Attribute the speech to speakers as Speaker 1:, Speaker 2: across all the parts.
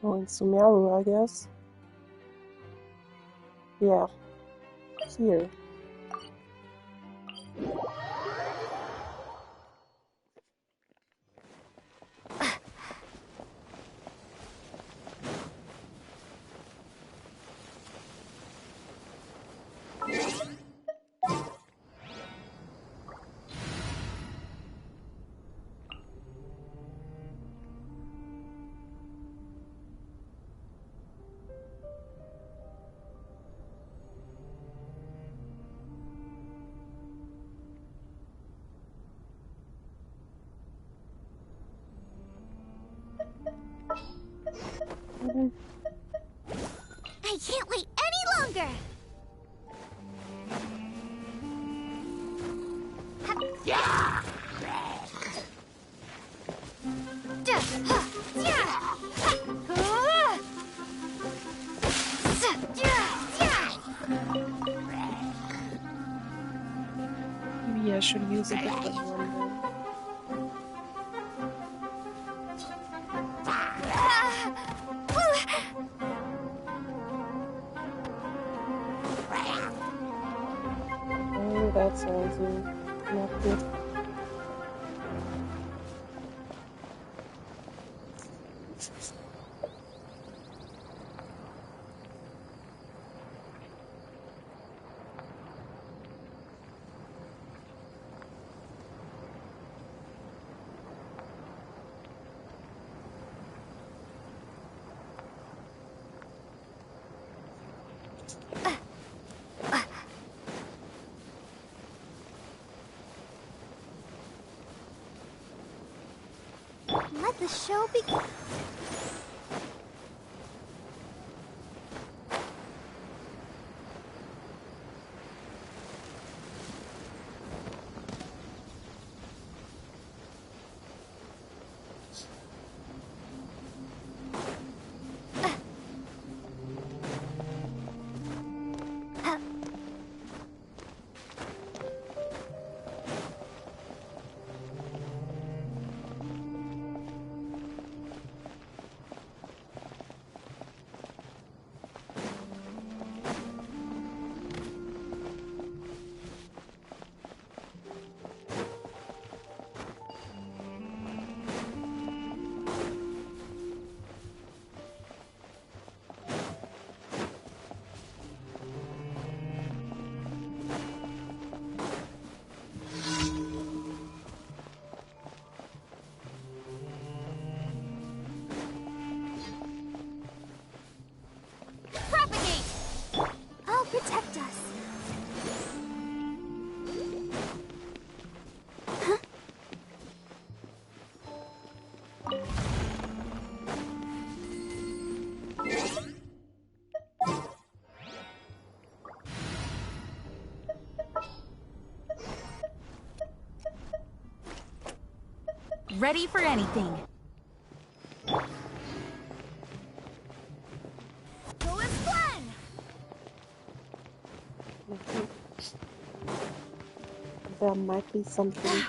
Speaker 1: Going to Meru, I guess. Yeah, here.
Speaker 2: I can't wait any longer!
Speaker 3: Yeah!
Speaker 1: Maybe I should use a different one then. Oh, that sounds not good.
Speaker 2: Let the show begin. Protect us.
Speaker 4: Ready for anything.
Speaker 2: Go as one.
Speaker 1: There might be something.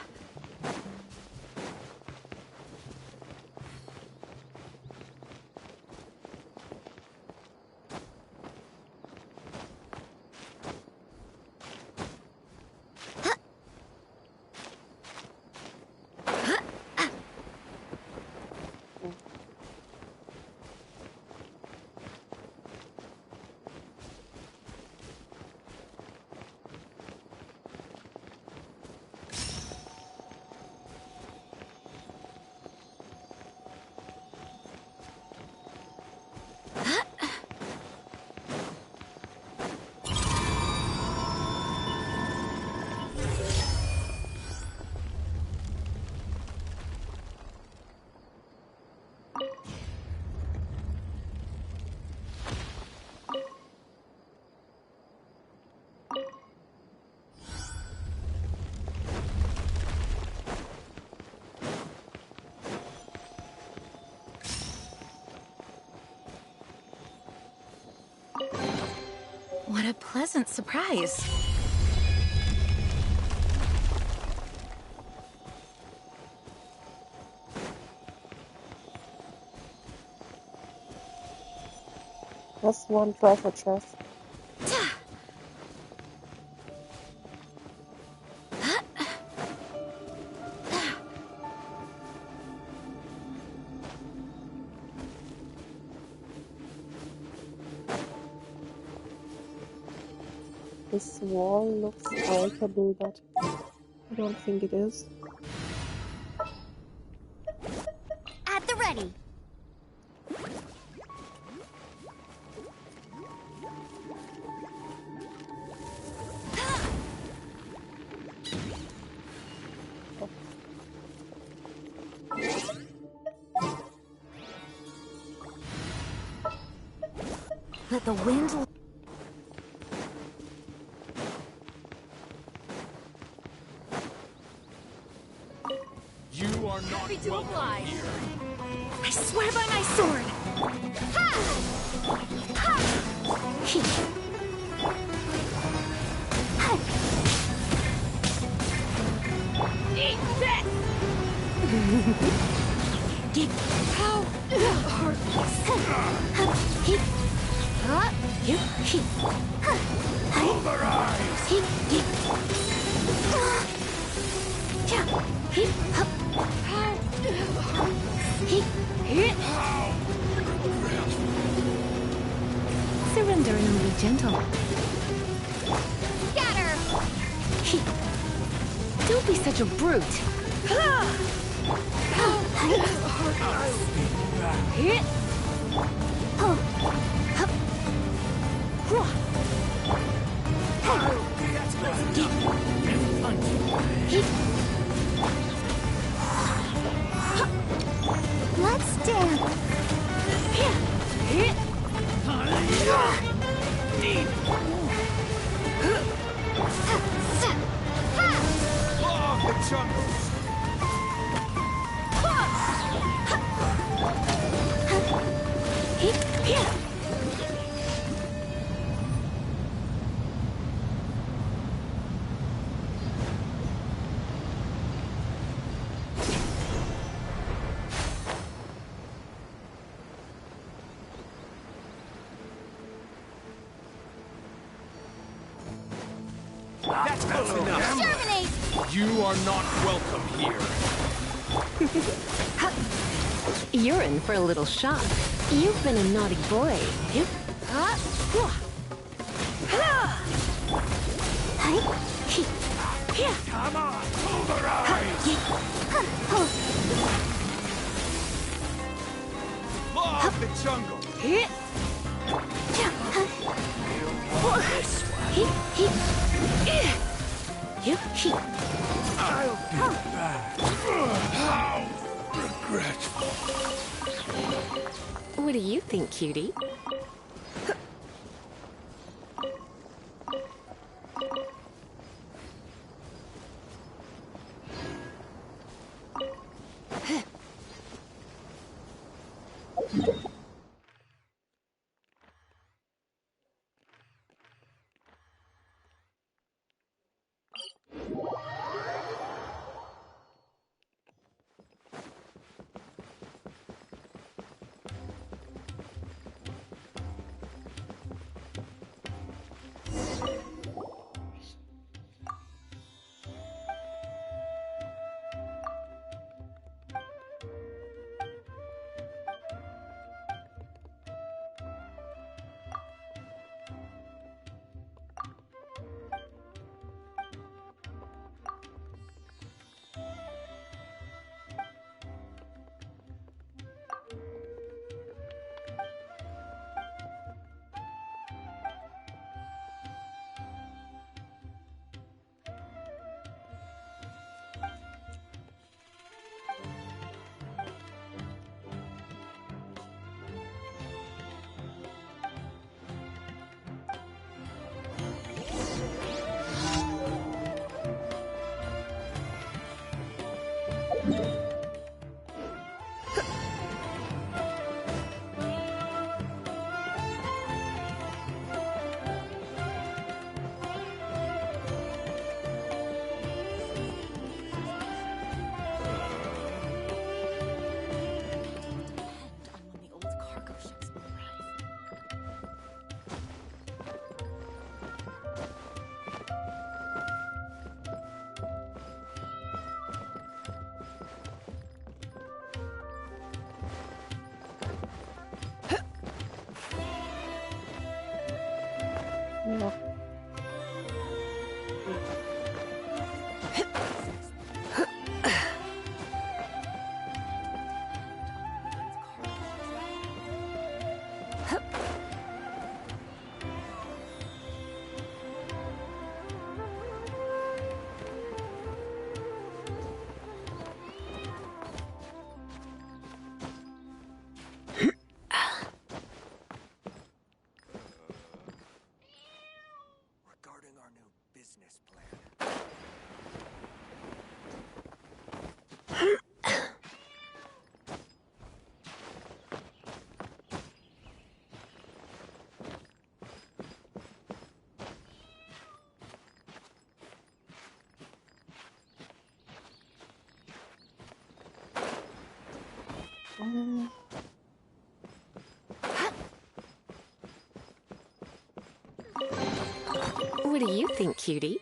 Speaker 4: What a pleasant surprise.
Speaker 1: That's one treasure chest. This wall looks breakable, but I don't think it is.
Speaker 2: At the ready.
Speaker 4: Let the wind...
Speaker 3: You are not welcome here.
Speaker 4: I swear by my sword! Ha! Ha! Eat this! How heartless!
Speaker 3: Pulverize!
Speaker 4: Surrender and only gentle.
Speaker 2: Scatter!
Speaker 4: Don't be such a brute.
Speaker 2: Let's dance.
Speaker 3: Law of the jungle! That's close enough.
Speaker 2: Exterminate!
Speaker 3: You are not welcome here.
Speaker 5: You're in for a little shock. You've been a naughty boy.
Speaker 3: Come on, pulverize! Law of the jungle! This I'll be back. How regretful.
Speaker 5: What do you think, cutie?
Speaker 1: Um,
Speaker 5: What do you think, cutie?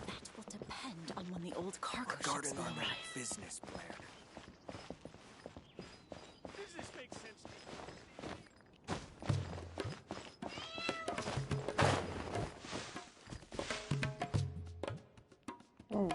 Speaker 2: That will depend on when the old cargo ships
Speaker 3: Regarding our
Speaker 2: arrive.
Speaker 3: business plan.
Speaker 6: Does this make sense to you?
Speaker 1: oh.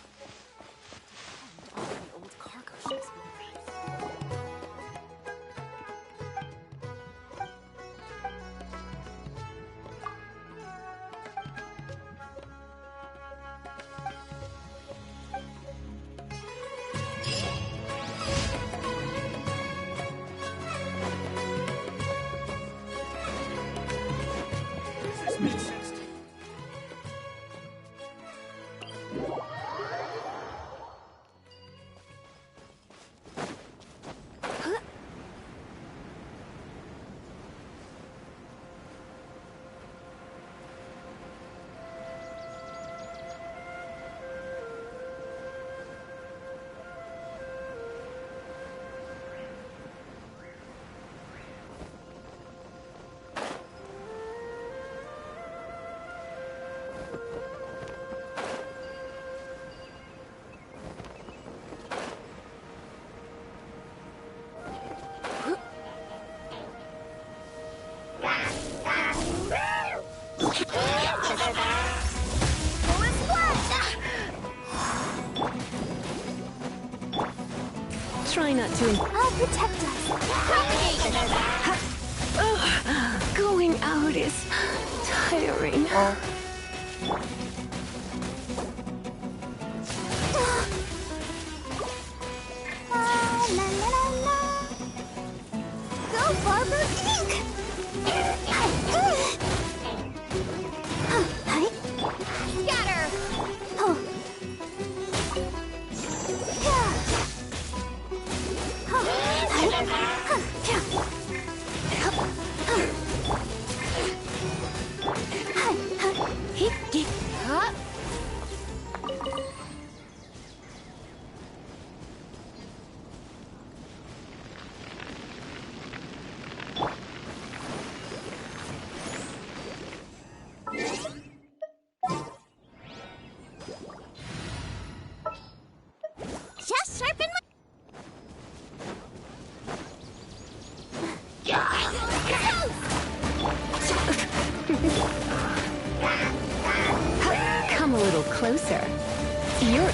Speaker 2: And on when the old cargo ships will arrive.
Speaker 6: Does this make sense to you?
Speaker 5: Try not to.
Speaker 2: I'll protect us.
Speaker 5: Going out is tiring.
Speaker 2: La la la la. Go, Barber Inc. Scatter. Just sharpen my...
Speaker 5: Come a little closer. You're.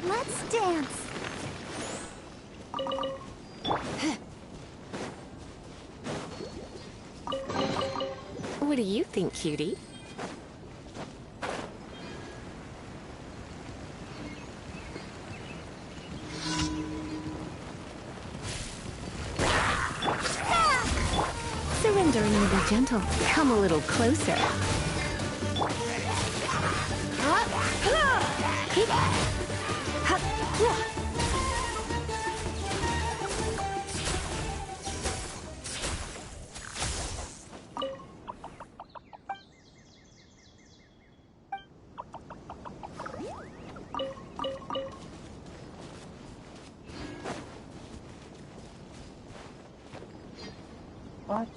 Speaker 2: Let's dance.
Speaker 5: What do you think, cutie? Surrendering will be gentle. Come a little closer.
Speaker 1: What?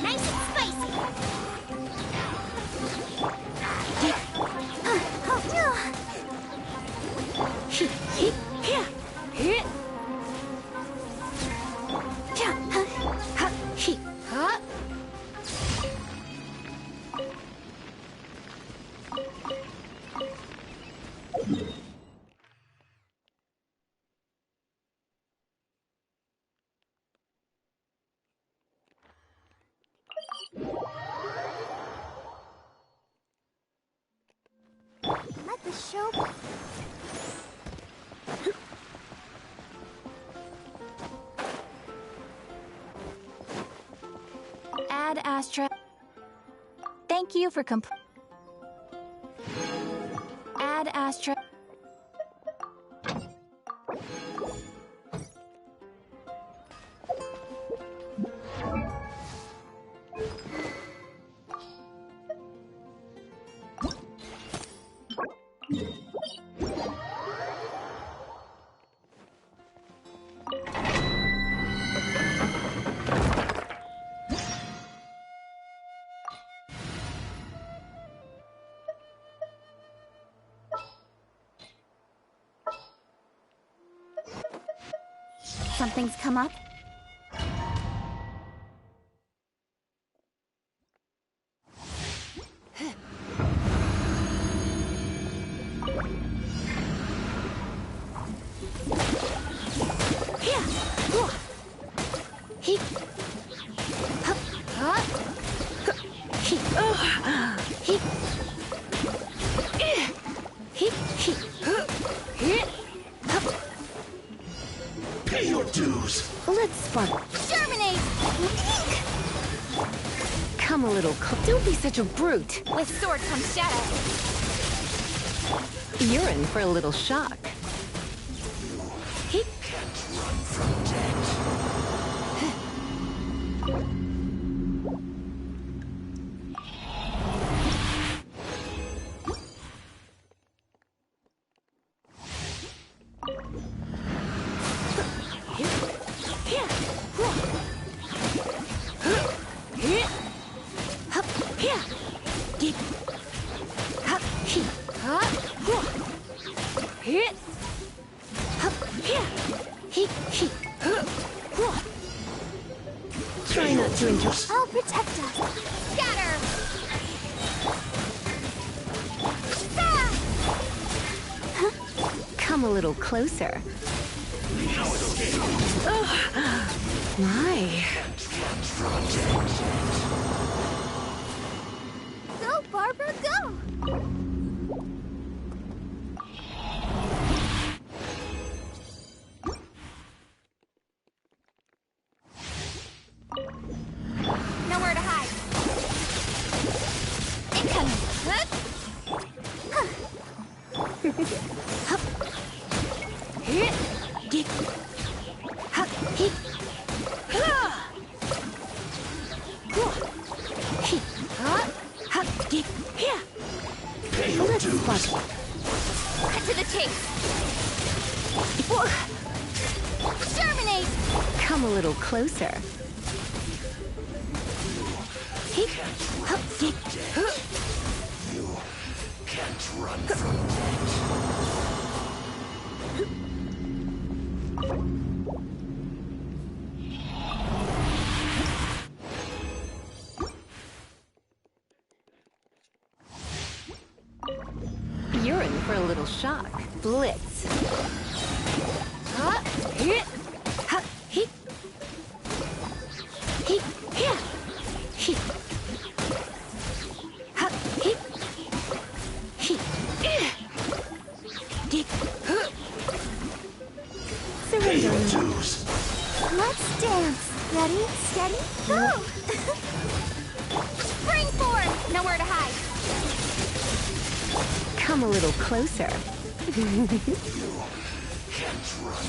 Speaker 2: Nice and spicy. Let the show. Add Astra. Thank you for Add Astra. Something's come up.
Speaker 3: Pay your dues.
Speaker 5: Let's spark.
Speaker 2: Germinate!
Speaker 5: Come a little Don't be such a brute.
Speaker 2: With sword comes shadow.
Speaker 5: You're in for a little shock.
Speaker 3: Run from death.
Speaker 5: Try not to enjoy.
Speaker 2: I'll protect us. Scatter!
Speaker 5: Come a little closer. My.
Speaker 2: Go, Barbara, go! Nowhere to hide. Incoming.
Speaker 3: Pay your dues.
Speaker 2: Cut to the chase. Germinate!
Speaker 5: Come a little closer.
Speaker 3: You can't run from death.
Speaker 5: shock. Blitz. Hit. Hit. Hit. Hit.
Speaker 3: Pay your dues.
Speaker 2: Let's dance. Ready, steady, go! Spring forward! Nowhere to hide.
Speaker 5: Come a little closer.
Speaker 3: Can't run.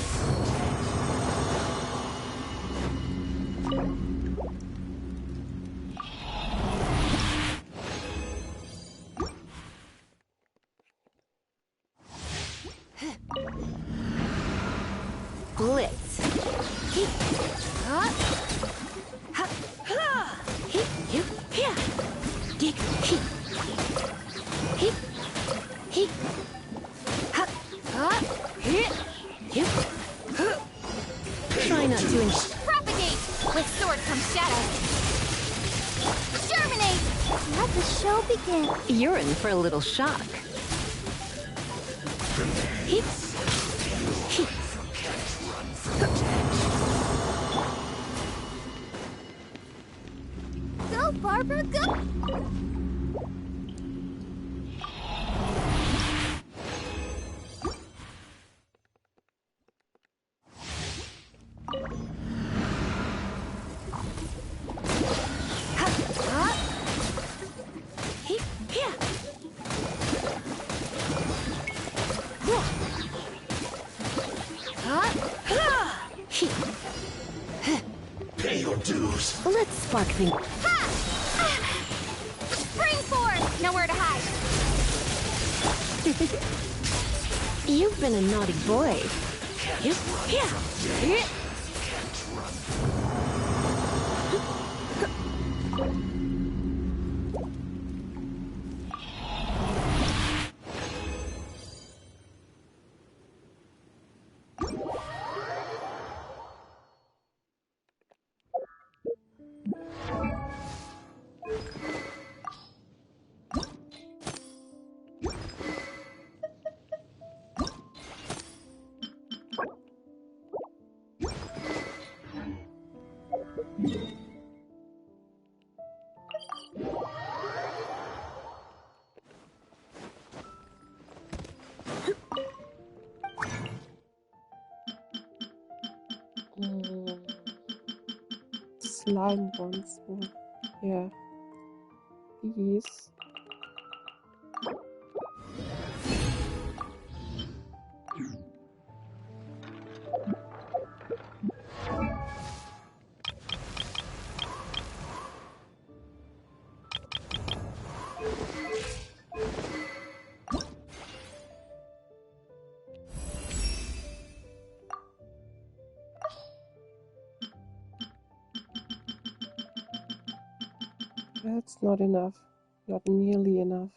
Speaker 5: Blitz. Hit. Hit. Hit. Hit. Hit. Hit. Hit. Try not to
Speaker 2: Propagate! With sword comes shadow. Germinate! Let the show begin.
Speaker 5: You're in for a little shock. Hit. Hit.
Speaker 2: Go, Barbara, go!
Speaker 3: Pay your dues.
Speaker 5: Let's spark things.
Speaker 2: Spring forward! Nowhere to hide.
Speaker 5: You've been a naughty boy.
Speaker 1: Slime ones. Yeah. These. That's not enough. Not nearly enough.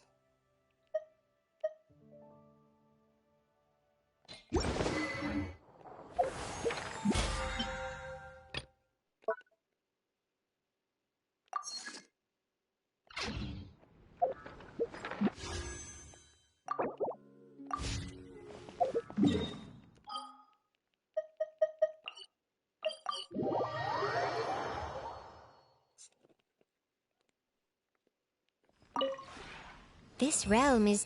Speaker 2: This realm is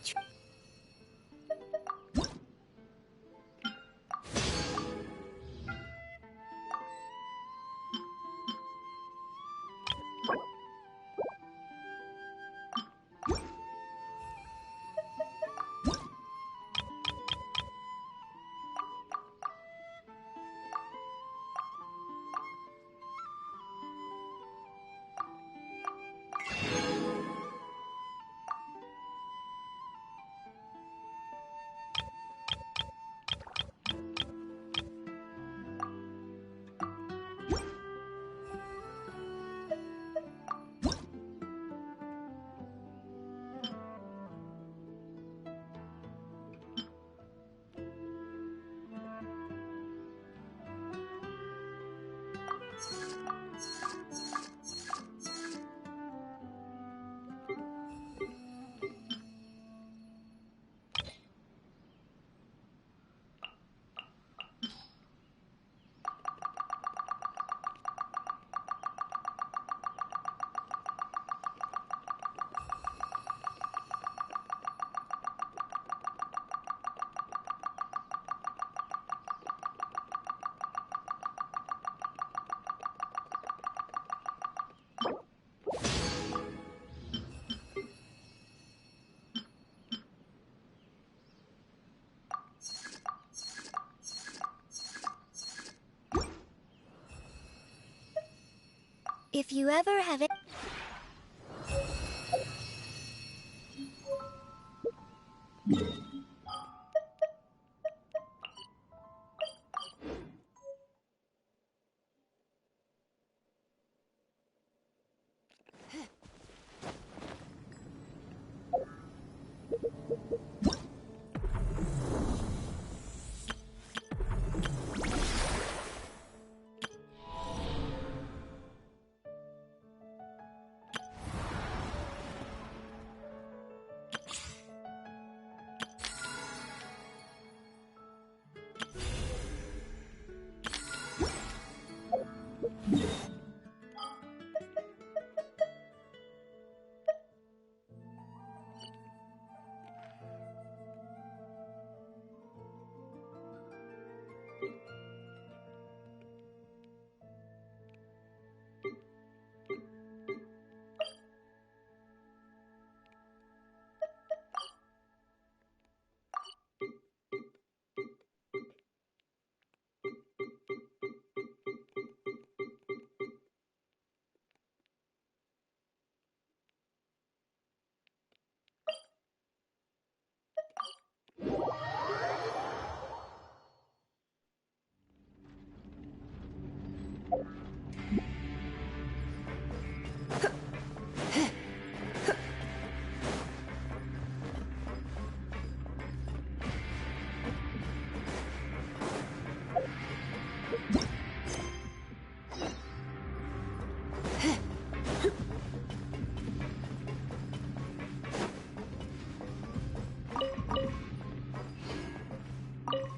Speaker 2: If you ever have it.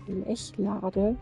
Speaker 1: Wenn ich lade.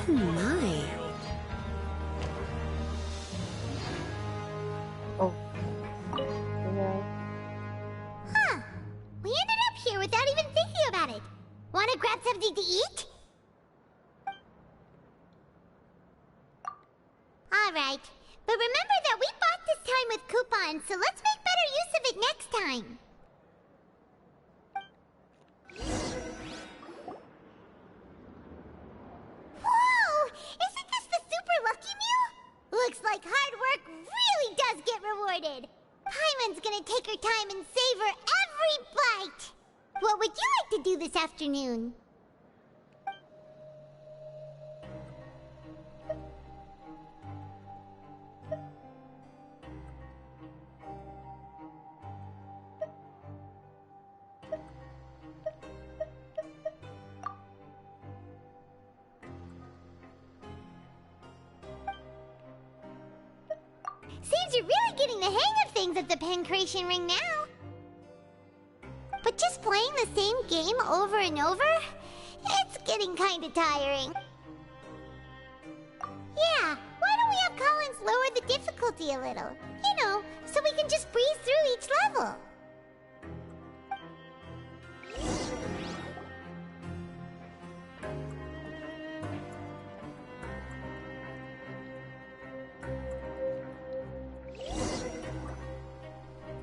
Speaker 5: my.
Speaker 1: Oh. Yeah.
Speaker 2: Huh. We ended up here without even thinking about it. Wanna grab something to eat? Alright. But remember that we bought this time with coupons, so let's make better use of it next time. Whoa! Isn't this the super lucky meal? Looks like hard work really does get rewarded. Paimon's gonna take her time and savor every bite. What would you like to do this afternoon? Seems you're really getting the hang of things at the Pancration Ring now. But just playing the same game over and over? It's getting kinda tiring. Yeah, why don't we have Collins lower the difficulty a little? You know, so we can just breeze through each level.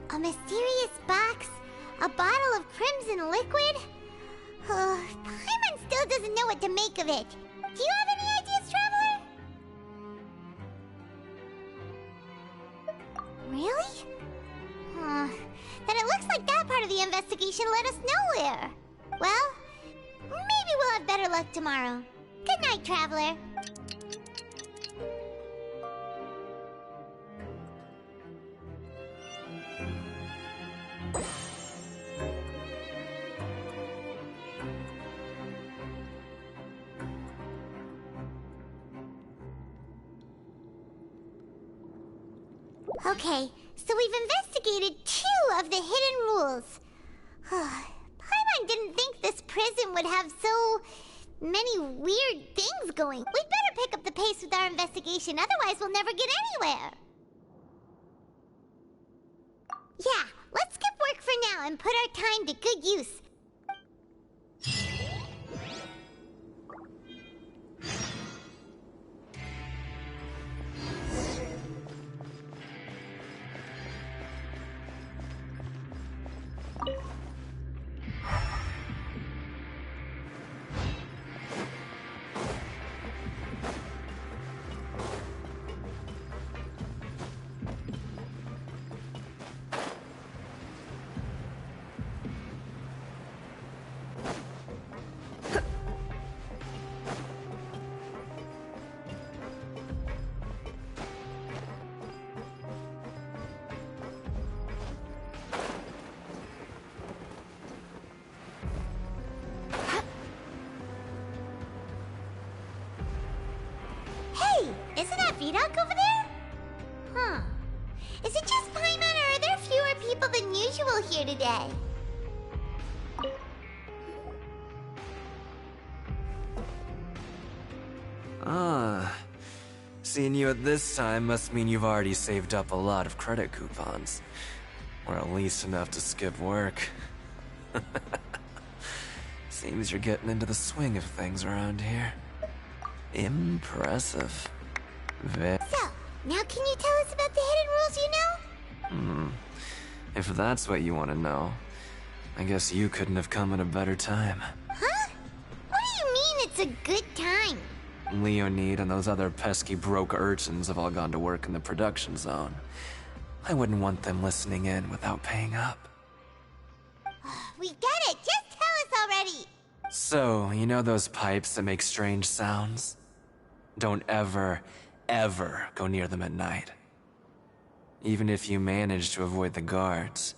Speaker 2: A mysterious box, a bottle of crimson liquid. Paimon still doesn't know what to make of it. Do you have any ideas, Traveler? Really? Then it looks like that part of the investigation led us nowhere. Well, maybe we'll have better luck tomorrow. Good night, Traveler. Okay, so we've investigated 2 of the hidden rules. Paimon didn't think this prison would have so many weird things going. We'd better pick up the pace with our investigation, otherwise we'll never get anywhere. Yeah, let's skip work for now and put our time to good use. Isn't that Vidoc over there? Huh. Is it just Paimon, or are there fewer people than usual here today?
Speaker 7: Seeing you at this time must mean you've already saved up a lot of credit coupons. Or at least enough to skip work. Seems you're getting into the swing of things around here. Impressive.
Speaker 2: So, now can you tell us about the hidden rules you know?
Speaker 7: If that's what you want to know, I guess you couldn't have come at a better time.
Speaker 2: Huh? What do you mean it's a good time?
Speaker 7: Leonid and those other pesky broke urchins have all gone to work in the production zone. I wouldn't want them listening in without paying up.
Speaker 2: We get it! Just tell us already!
Speaker 7: So, you know those pipes that make strange sounds? Don't ever go near them at night. Even if you manage to avoid the guards,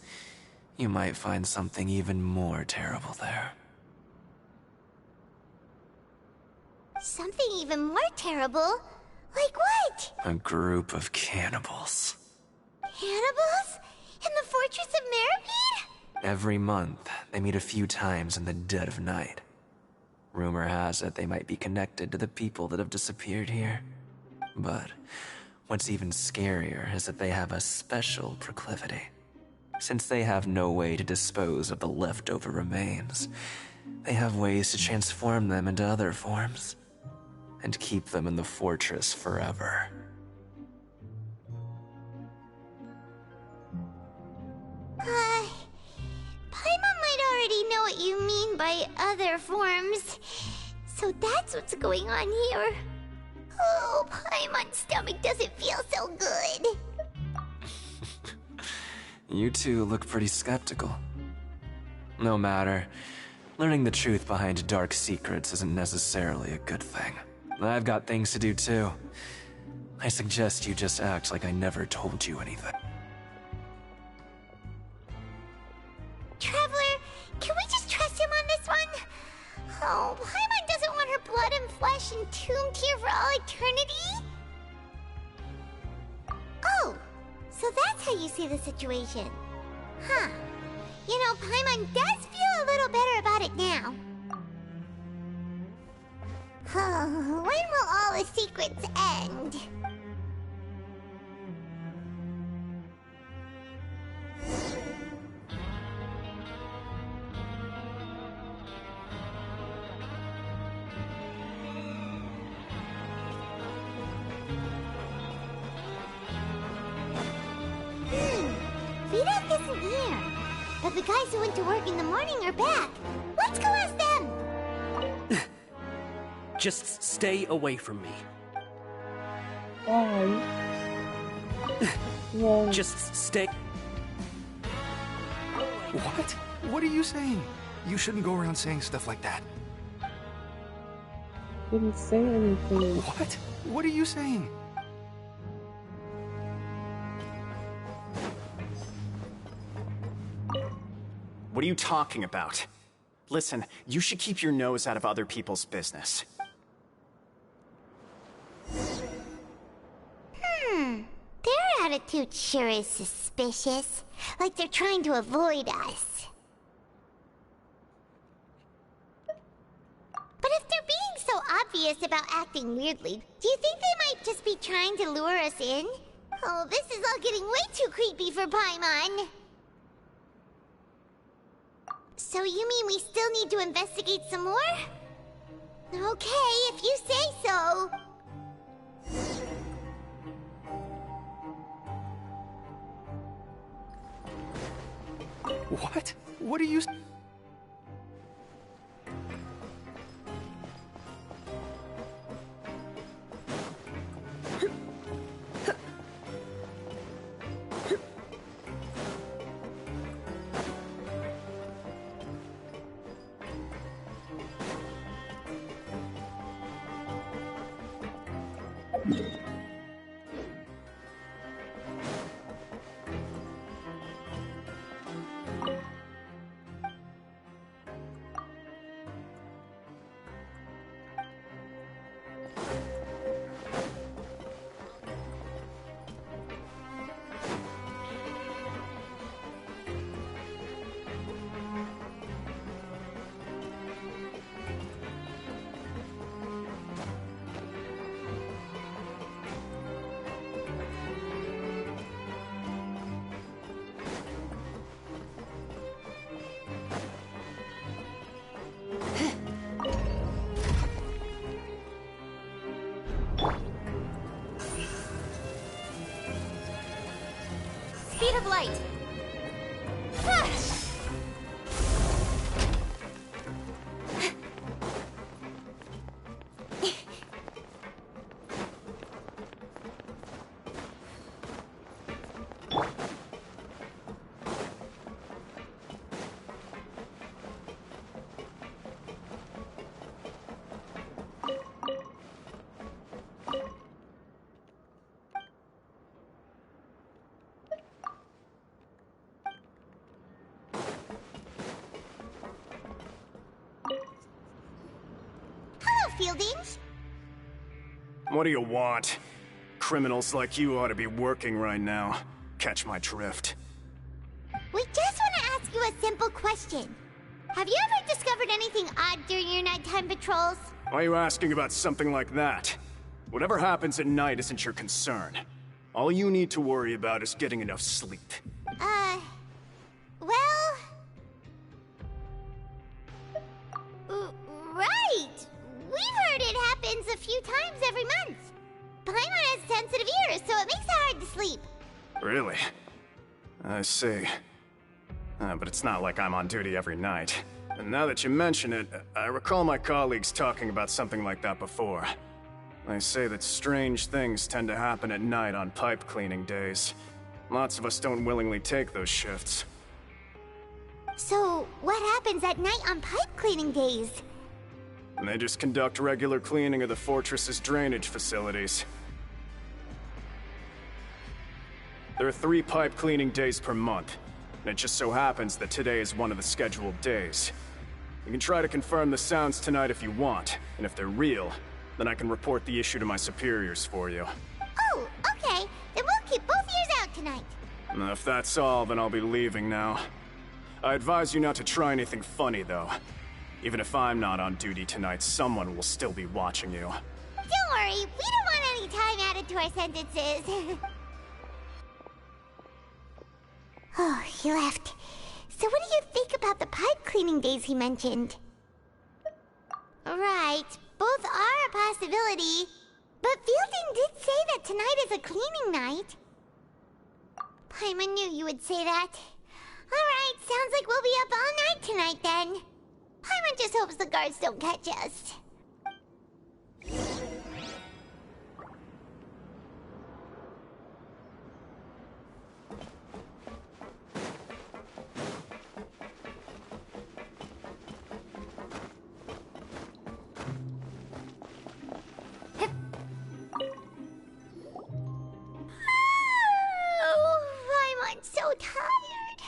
Speaker 7: you might find something even more terrible there.
Speaker 2: Something even more terrible? Like what?
Speaker 7: A group of cannibals.
Speaker 2: Cannibals? In the Fortress of Meripede?
Speaker 7: Every month, they meet a few times in the dead of night. Rumor has it they might be connected to the people that have disappeared here. But what's even scarier is that they have a special proclivity. Since they have no way to dispose of the leftover remains, they have ways to transform them into other forms and keep them in the fortress forever.
Speaker 2: Paimon might already know what you mean by other forms. So that's what's going on here. Oh, Paimon's stomach doesn't feel so good.
Speaker 7: You two look pretty skeptical. No matter, learning the truth behind dark secrets isn't necessarily a good thing. I've got things to do too. I suggest you just act like I never told you anything.
Speaker 2: Traveler, can we just trust him on this one? Oh, Paimon doesn't want her blood and flesh entombed here for all eternity? Oh, so that's how you see the situation. Huh. You know, Paimon does feel a little better about it now. When will all the secrets end? Vidoc isn't here. But the guys who went to work in the morning are back. Let's go ask them!
Speaker 8: Just stay away from me.
Speaker 1: Why? Why?
Speaker 8: Just stay.
Speaker 6: What? What are you saying? You shouldn't go around saying stuff like that.
Speaker 1: Didn't say anything.
Speaker 6: What? What are you saying?
Speaker 9: What are you talking about? Listen, you should keep your nose out of other people's business.
Speaker 2: Their attitude sure is suspicious. Like they're trying to avoid us. But if they're being so obvious about acting weirdly, do you think they might just be trying to lure us in? Oh, this is all getting way too creepy for Paimon. So you mean we still need to investigate some more? Okay, if you say so.
Speaker 6: What? What are you...
Speaker 4: Speed of light.
Speaker 2: Fielding?
Speaker 9: What do you want? Criminals like you ought to be working right now. Catch my drift.
Speaker 2: We just want to ask you a simple question. Have you ever discovered anything odd during your nighttime patrols?
Speaker 9: Why are you asking about something like that? Whatever happens at night isn't your concern. All you need to worry about is getting enough sleep.
Speaker 2: Well... Right! We've heard it happens a few times every month. Paimon has sensitive ears, so it makes it hard to sleep.
Speaker 9: Really? I see. But it's not like I'm on duty every night. And now that you mention it, I recall my colleagues talking about something like that before. They say that strange things tend to happen at night on pipe cleaning days. Lots of us don't willingly take those shifts.
Speaker 2: So, what happens at night on pipe cleaning days?
Speaker 9: And they just conduct regular cleaning of the fortress's drainage facilities. There are 3 pipe cleaning days per month, and it just so happens that today is one of the scheduled days. You can try to confirm the sounds tonight if you want, and if they're real, then I can report the issue to my superiors for you.
Speaker 2: Oh, okay. Then we'll keep both ears out tonight.
Speaker 9: If that's all, then I'll be leaving now. I advise you not to try anything funny, though. Even if I'm not on duty tonight, someone will still be watching you.
Speaker 2: Don't worry, we don't want any time added to our sentences. Oh, he left. So what do you think about the pipe cleaning days he mentioned? Right, both are a possibility. But Fielding did say that tonight is a cleaning night. Paimon knew you would say that. Alright, sounds like we'll be up all night tonight then. Paimon just hopes the guards don't catch us. I'm so tired.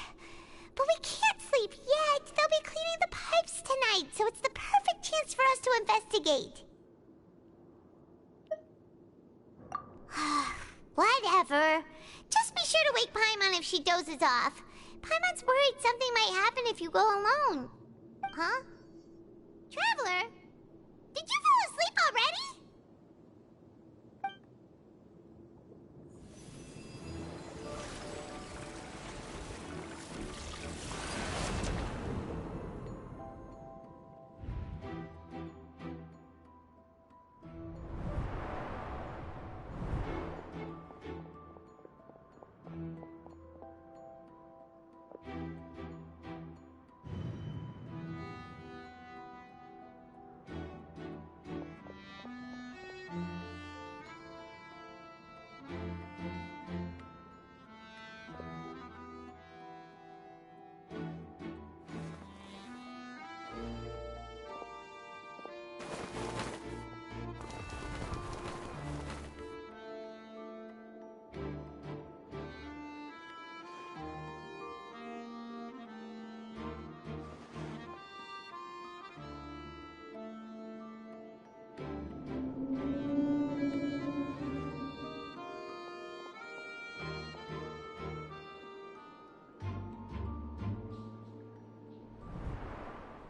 Speaker 2: But we can't sleep yet. They'll be cleaning the pipes tonight, so it's the perfect chance for us to investigate. Whatever. Just be sure to wake Paimon if she dozes off. Paimon's worried something might happen if you go alone. Huh? Traveler? Did you fall asleep already?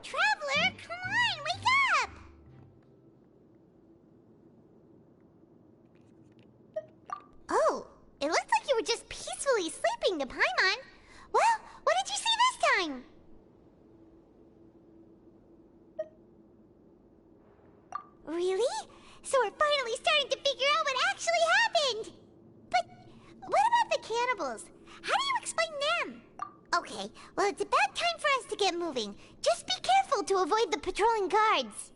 Speaker 2: Traveler, come on, wake up! Oh, it looks like you were just peacefully sleeping to Paimon. Well, what did you see this time? Really? So we're finally starting to figure out what actually happened! But what about the cannibals? How do you explain them? Okay, well it's about time for us to get moving. Just be careful to avoid the patrolling guards.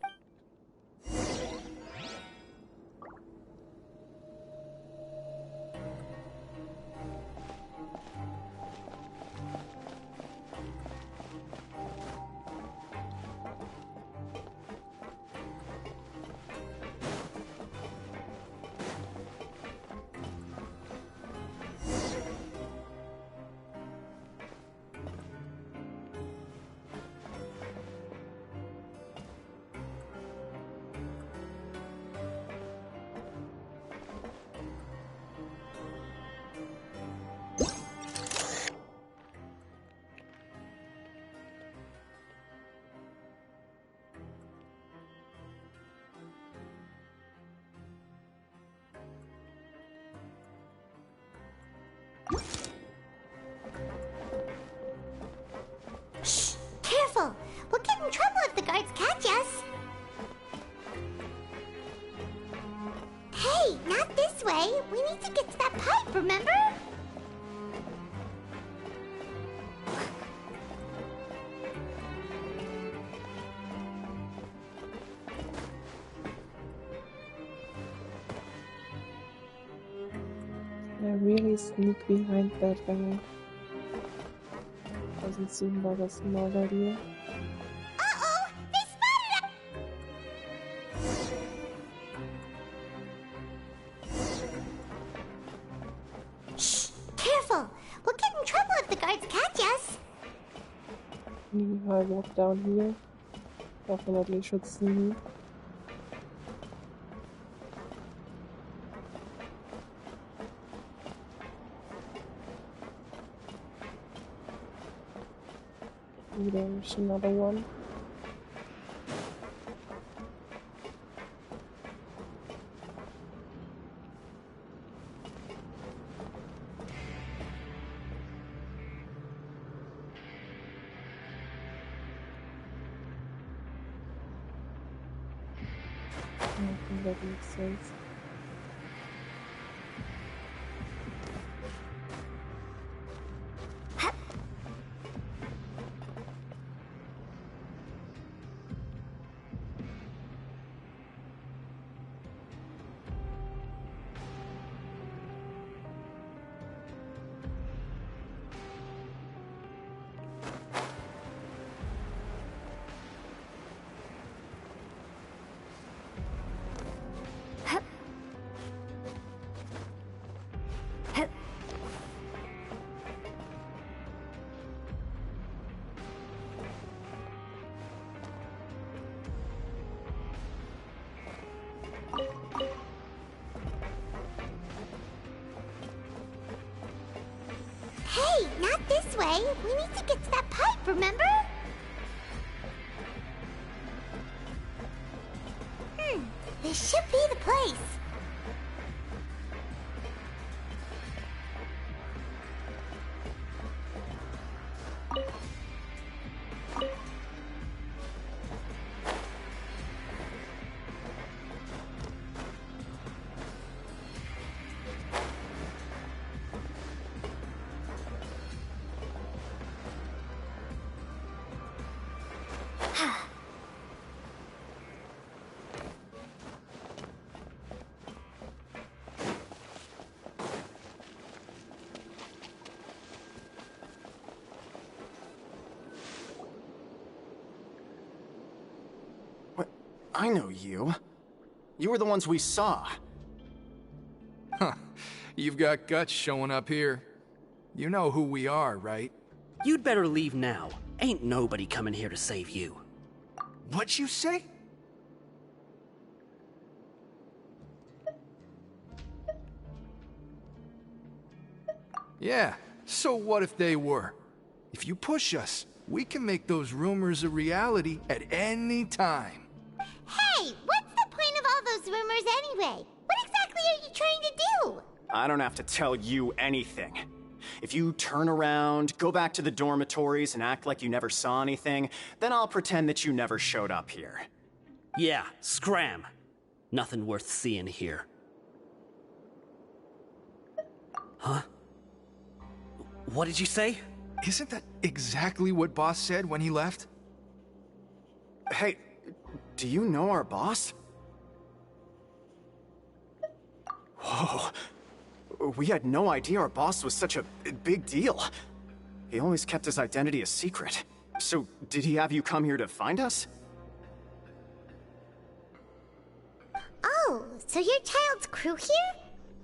Speaker 2: Shh! Careful! We'll get in trouble if the guards catch us. Hey, not this way. We need to get to that pipe, remember?
Speaker 1: I really sneak behind that guy. Doesn't seem like a smart idea.
Speaker 2: Uh-oh! They spotted us! Shh! Careful! We'll get in trouble if the guards catch us.
Speaker 1: If I walk down here, definitely should see me. There's another one. I think that makes sense.
Speaker 2: Hey, not this way. We need to get to that pipe, remember? This should be the place.
Speaker 9: What? I know you. You were the ones we saw.
Speaker 6: Huh. You've got guts showing up here. You know who we are, right?
Speaker 8: You'd better leave now. Ain't nobody coming here to save you.
Speaker 6: What'd you say? Yeah, so what if they were? If you push us, we can make those rumors a reality at any time.
Speaker 2: Hey, what's the point of all those rumors anyway? What exactly are you trying to do?
Speaker 9: I don't have to tell you anything. If you turn around, go back to the dormitories, and act like you never saw anything, then I'll pretend that you never showed up here.
Speaker 8: Yeah, scram. Nothing worth seeing here. Huh? What did you say?
Speaker 6: Isn't that exactly what Boss said when he left?
Speaker 9: Hey, do you know our boss? Whoa. We had no idea our boss was such a big deal. He always kept his identity a secret. So, did he have you come here to find us?
Speaker 2: Oh, so you're Child's crew here?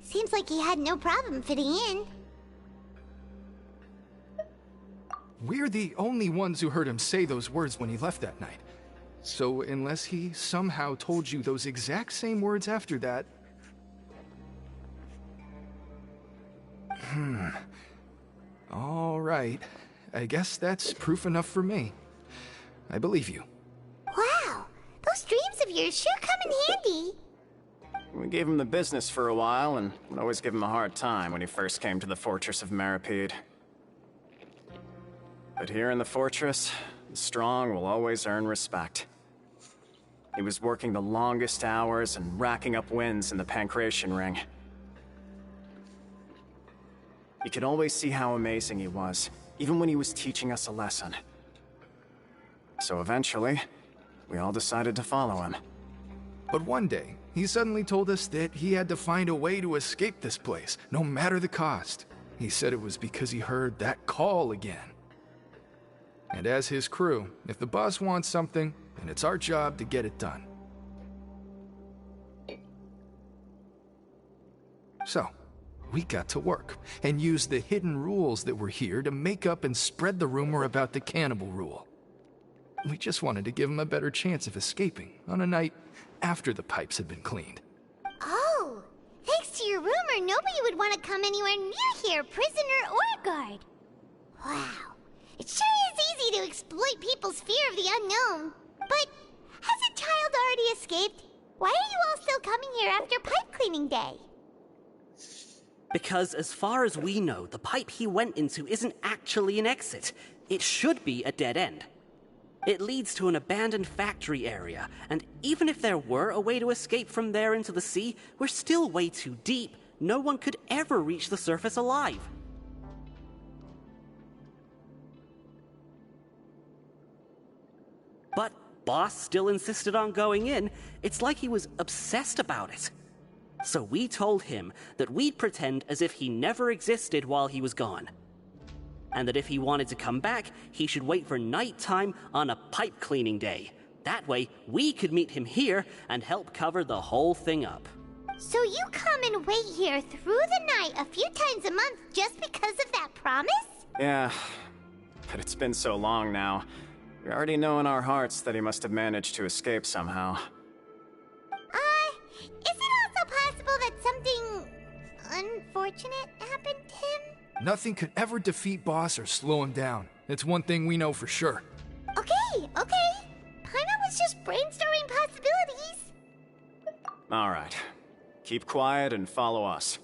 Speaker 2: Seems like he had no problem fitting in.
Speaker 6: We're the only ones who heard him say those words when he left that night. So unless he somehow told you those exact same words after that... All right. I guess that's proof enough for me. I believe you.
Speaker 2: Wow, those dreams of yours sure come in handy.
Speaker 9: We gave him the business for a while, and would always give him a hard time when he first came to the Fortress of Meripede. But here in the fortress, the strong will always earn respect. He was working the longest hours and racking up wins in the Pancration Ring. You could always see how amazing he was, even when he was teaching us a lesson. So eventually, we all decided to follow him.
Speaker 6: But one day, he suddenly told us that he had to find a way to escape this place, no matter the cost. He said it was because he heard that call again. And as his crew, if the boss wants something, then it's our job to get it done. So, we got to work, and used the hidden rules that were here to make up and spread the rumor about the cannibal rule. We just wanted to give him a better chance of escaping on a night after the pipes had been cleaned.
Speaker 2: Oh, thanks to your rumor, nobody would want to come anywhere near here, prisoner or guard. Wow, it sure is easy to exploit people's fear of the unknown. But has a child already escaped? Why are you all still coming here after pipe cleaning day?
Speaker 8: Because as far as we know, the pipe he went into isn't actually an exit. It should be a dead end. It leads to an abandoned factory area, and even if there were a way to escape from there into the sea, we're still way too deep. No one could ever reach the surface alive. But Boss still insisted on going in. It's like he was obsessed about it. So we told him that we'd pretend as if he never existed while he was gone. And that if he wanted to come back, he should wait for nighttime on a pipe cleaning day. That way, we could meet him here and help cover the whole thing up.
Speaker 2: So you come and wait here through the night a few times a month just because of that promise?
Speaker 9: Yeah, but it's been so long now. We already know in our hearts that he must have managed to escape somehow.
Speaker 2: Is it also possible that something unfortunate happened to him?
Speaker 6: Nothing could ever defeat Boss or slow him down. It's one thing we know for sure.
Speaker 2: Okay. Paimon was just brainstorming possibilities.
Speaker 9: All right. Keep quiet and follow us.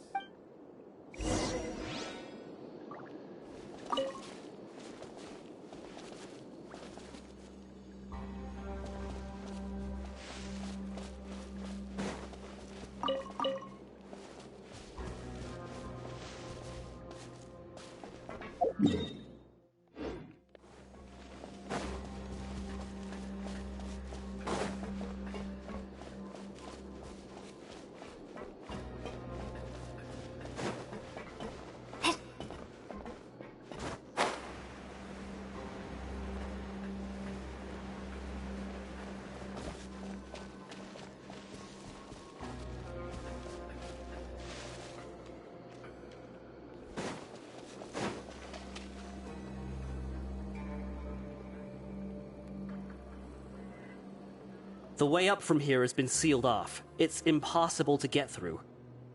Speaker 8: The way up from here has been sealed off. It's impossible to get through.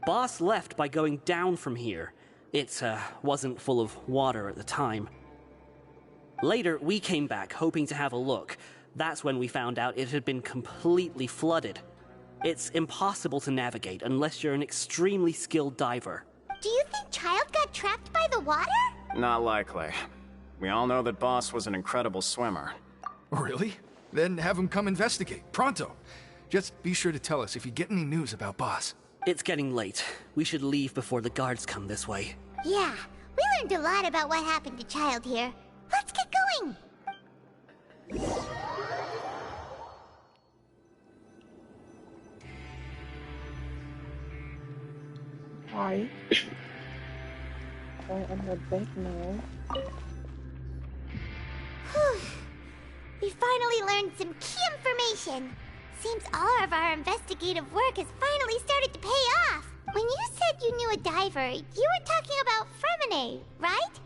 Speaker 8: Boss left by going down from here. It wasn't full of water at the time. Later, we came back hoping to have a look. That's when we found out it had been completely flooded. It's impossible to navigate unless you're an extremely skilled diver.
Speaker 2: Do you think Child got trapped by the water?
Speaker 9: Not likely. We all know that Boss was an incredible swimmer.
Speaker 6: Really? Then have him come investigate, pronto. Just be sure to tell us if you get any news about Boss.
Speaker 8: It's getting late. We should leave before the guards come this way.
Speaker 2: Yeah, we learned a lot about what happened to Child here. Let's get going!
Speaker 1: Hi. I'm not back now.
Speaker 2: Whew. We finally learned some key information. Seems all of our investigative work has finally started to pay off. When you said you knew a diver, you were talking about Fremine, right?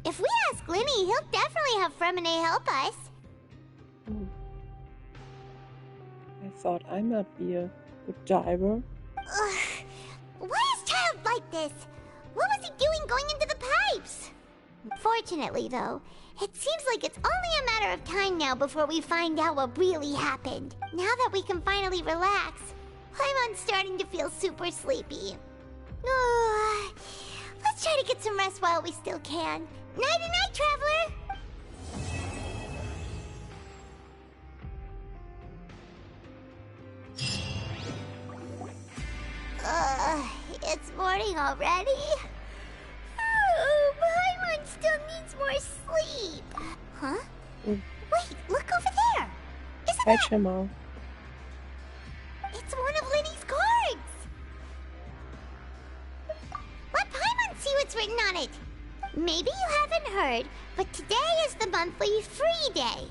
Speaker 2: If we ask Linny, he'll definitely have Fremine help us.
Speaker 1: I thought I might be a good diver.
Speaker 2: Ugh. Why is Child like this? What was he doing going into the pipes? Fortunately, though, it seems like it's only a matter of time now before we find out what really happened. Now that we can finally relax, Paimon's starting to feel super sleepy. Let's try to get some rest while we still can. Nighty-night, traveler! It's morning already? Paimon still needs more sleep. Huh? Wait, look over there! Isn't
Speaker 1: Hi,
Speaker 2: that...
Speaker 1: Chimo.
Speaker 2: It's one of Linny's cards! Let Paimon see what's written on it. Maybe you haven't heard, but today is the monthly free day.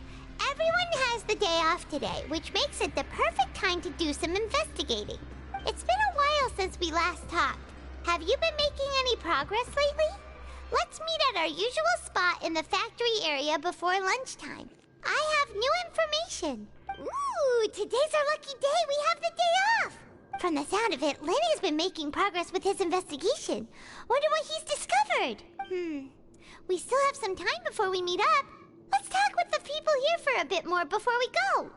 Speaker 2: Everyone has the day off today, which makes it the perfect time to do some investigating. It's been a while since we last talked. Have you been making any progress lately? Let's meet at our usual spot in the factory area before lunchtime. I have new information. Ooh, today's our lucky day. We have the day off. From the sound of it, Lenny's been making progress with his investigation. Wonder what he's discovered. We still have some time before we meet up. Let's talk with the people here for a bit more before we go.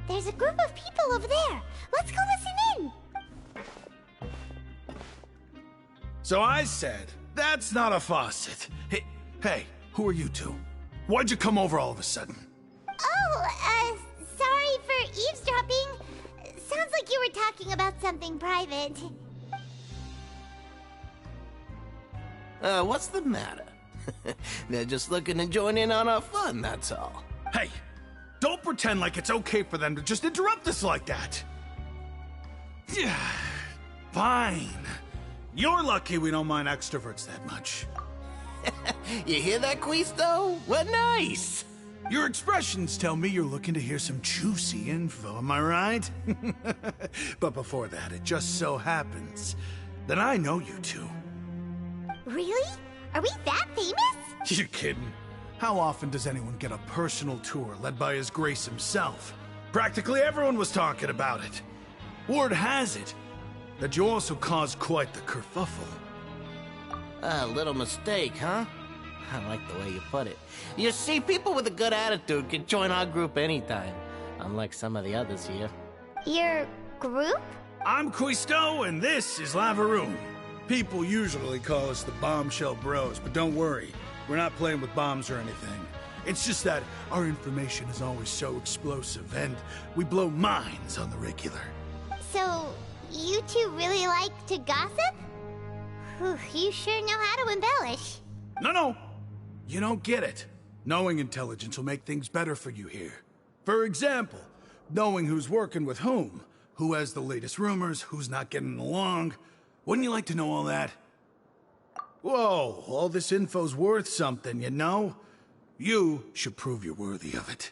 Speaker 2: There's a group of people over there. Let's go listen in.
Speaker 10: So I said, that's not a faucet. Hey, who are you two? Why'd you come over all of a sudden?
Speaker 2: Oh, sorry for eavesdropping. Sounds like you were talking about something private.
Speaker 11: What's the matter? They're just looking to join in on our fun, that's all.
Speaker 10: Hey, don't pretend like it's okay for them to just interrupt us like that. Yeah, fine. You're lucky we don't mind extroverts that much.
Speaker 11: You hear that, Quisto? What nice!
Speaker 10: Your expressions tell me you're looking to hear some juicy info, am I right? But before that, it just so happens that I know you two.
Speaker 2: Really? Are we that famous?
Speaker 10: You kidding? How often does anyone get a personal tour led by His Grace himself? Practically everyone was talking about it. Word has it that you also caused quite the kerfuffle.
Speaker 11: A little mistake, huh? I like the way you put it. You see, people with a good attitude can join our group anytime, unlike some of the others here.
Speaker 2: Your group?
Speaker 10: I'm Quisto, and this is Lavaroon. People usually call us the Bombshell Bros, but don't worry. We're not playing with bombs or anything. It's just that our information is always so explosive, and we blow minds on the regular.
Speaker 2: So, you two really like to gossip? Whew, you sure know how to embellish.
Speaker 10: No. You don't get it. Knowing intelligence will make things better for you here. For example, knowing who's working with whom, who has the latest rumors, who's not getting along. Wouldn't you like to know all that? Whoa, all this info's worth something, you know? You should prove you're worthy of it.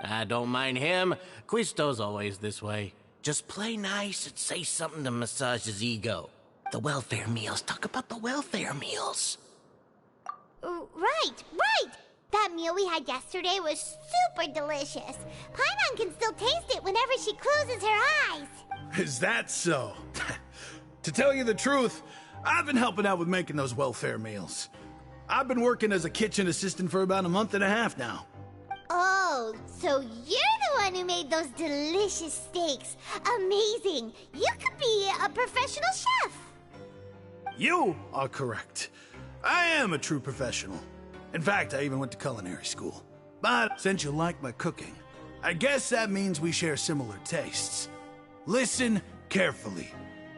Speaker 11: I don't mind him. Quisto's always this way. Just play nice and say something to massage his ego. The welfare meals. Talk about the welfare meals.
Speaker 2: Right. That meal we had yesterday was super delicious. Paimon can still taste it whenever she closes her eyes.
Speaker 10: Is that so? To tell you the truth, I've been helping out with making those welfare meals. I've been working as a kitchen assistant for about a month and a half now.
Speaker 2: Oh, so you're the one who made those delicious steaks. Amazing. You could be a professional chef.
Speaker 10: You are correct. I am a true professional. In fact, I even went to culinary school. But since you like my cooking, I guess that means we share similar tastes. Listen carefully.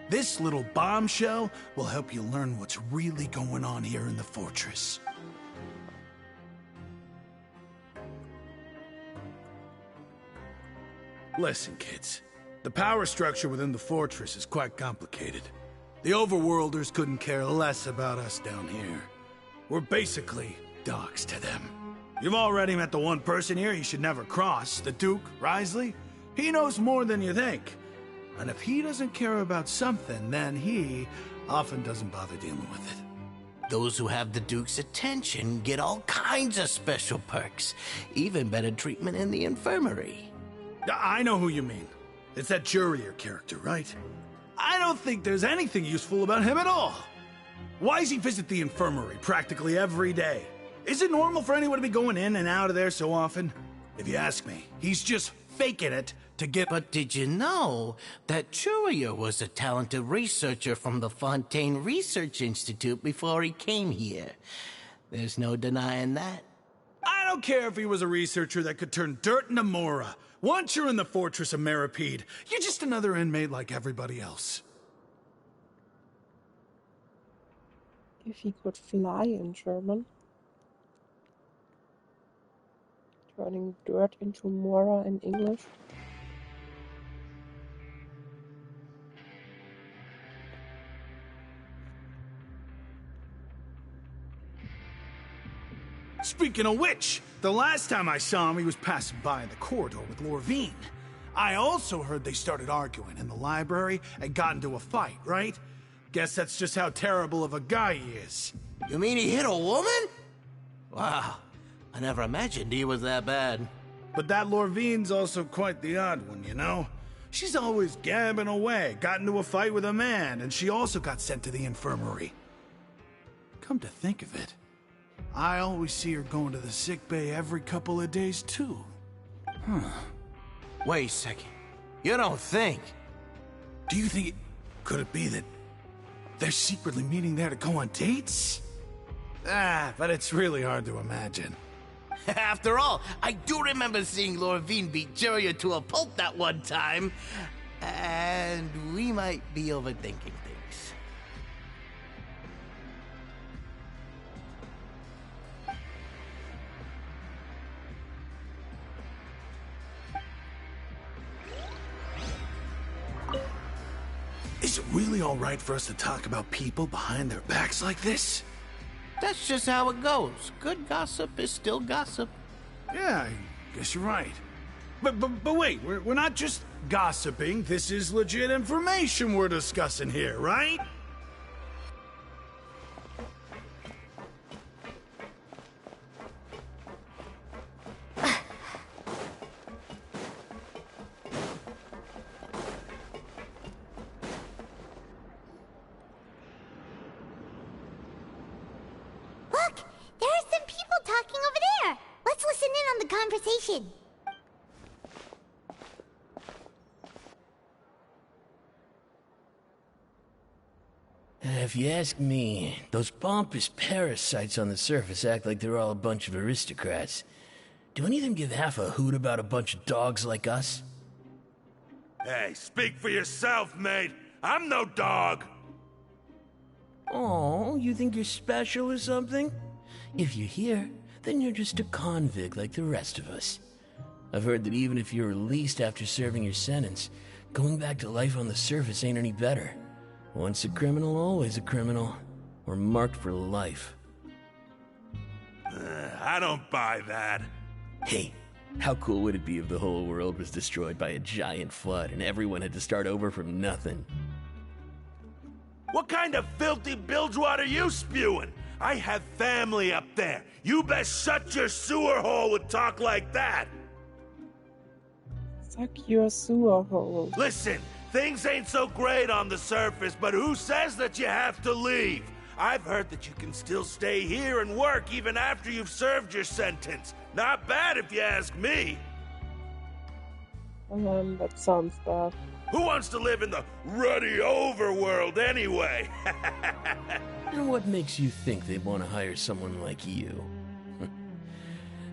Speaker 10: This little bombshell will help you learn what's really going on here in the fortress. Listen, kids. The power structure within the fortress is quite complicated. The overworlders couldn't care less about us down here. We're basically dogs to them. You've already met the one person here you should never cross, the Duke, Risley. He knows more than you think. And if he doesn't care about something, then he often doesn't bother dealing with it.
Speaker 11: Those who have the Duke's attention get all kinds of special perks, even better treatment in the infirmary.
Speaker 10: I know who you mean. It's that Jurier character, right? I don't think there's anything useful about him at all. Why does he visit the infirmary practically every day? Is it normal for anyone to be going in and out of there so often? If you ask me, he's just faking it to get...
Speaker 11: But did you know that Jurier was a talented researcher from the Fontaine Research Institute before he came here? There's no denying that.
Speaker 10: I don't care if he was a researcher that could turn dirt into Mora. Once you're in the fortress of Meripede, you're just another inmate like everybody else.
Speaker 1: If he could fly in German. Turning dirt into Mora in English.
Speaker 10: Speaking of which, the last time I saw him, he was passing by in the corridor with Lorvine. I also heard they started arguing in the library and got into a fight, right? Guess that's just how terrible of a guy he is.
Speaker 11: You mean he hit a woman? Wow, I never imagined he was that bad.
Speaker 10: But that Lorvine's also quite the odd one, you know? She's always gabbing away, got into a fight with a man, and she also got sent to the infirmary. Come to think of it, I always see her going to the sick bay every couple of days, too. Huh.
Speaker 11: Wait a second. You don't think?
Speaker 10: Do you think could it be that they're secretly meeting there to go on dates? But it's really hard to imagine.
Speaker 11: After all, I do remember seeing Lorvine beat Jurier to a pulp that one time. And we might be overthinking things.
Speaker 10: Is it really all right for us to talk about people behind their backs like this?
Speaker 11: That's just how it goes. Good gossip is still gossip.
Speaker 10: Yeah, I guess you're right. But wait, we're not just gossiping. This is legit information we're discussing here, right?
Speaker 2: Look, there are some people talking over there. Let's listen in on the conversation.
Speaker 12: If you ask me, those pompous parasites on the surface act like they're all a bunch of aristocrats. Do any of them give half a hoot about a bunch of dogs like us?
Speaker 3: Hey, speak for yourself, mate. I'm no dog.
Speaker 12: Oh, you think you're special or something? If you're here, then you're just a convict like the rest of us. I've heard that even if you're released after serving your sentence, going back to life on the surface ain't any better. Once a criminal, always a criminal. We're marked for life.
Speaker 3: I don't buy that.
Speaker 12: Hey, how cool would it be if the whole world was destroyed by a giant flood and everyone had to start over from nothing?
Speaker 3: What kind of filthy bilgewater are you spewing? I have family up there. You best shut your sewer hole with talk like that.
Speaker 1: Suck your sewer hole.
Speaker 3: Listen, things ain't so great on the surface, but who says that you have to leave? I've heard that you can still stay here and work even after you've served your sentence. Not bad if you ask me.
Speaker 1: That sounds bad.
Speaker 3: Who wants to live in the ruddy overworld anyway?
Speaker 12: And what makes you think they'd want to hire someone like you?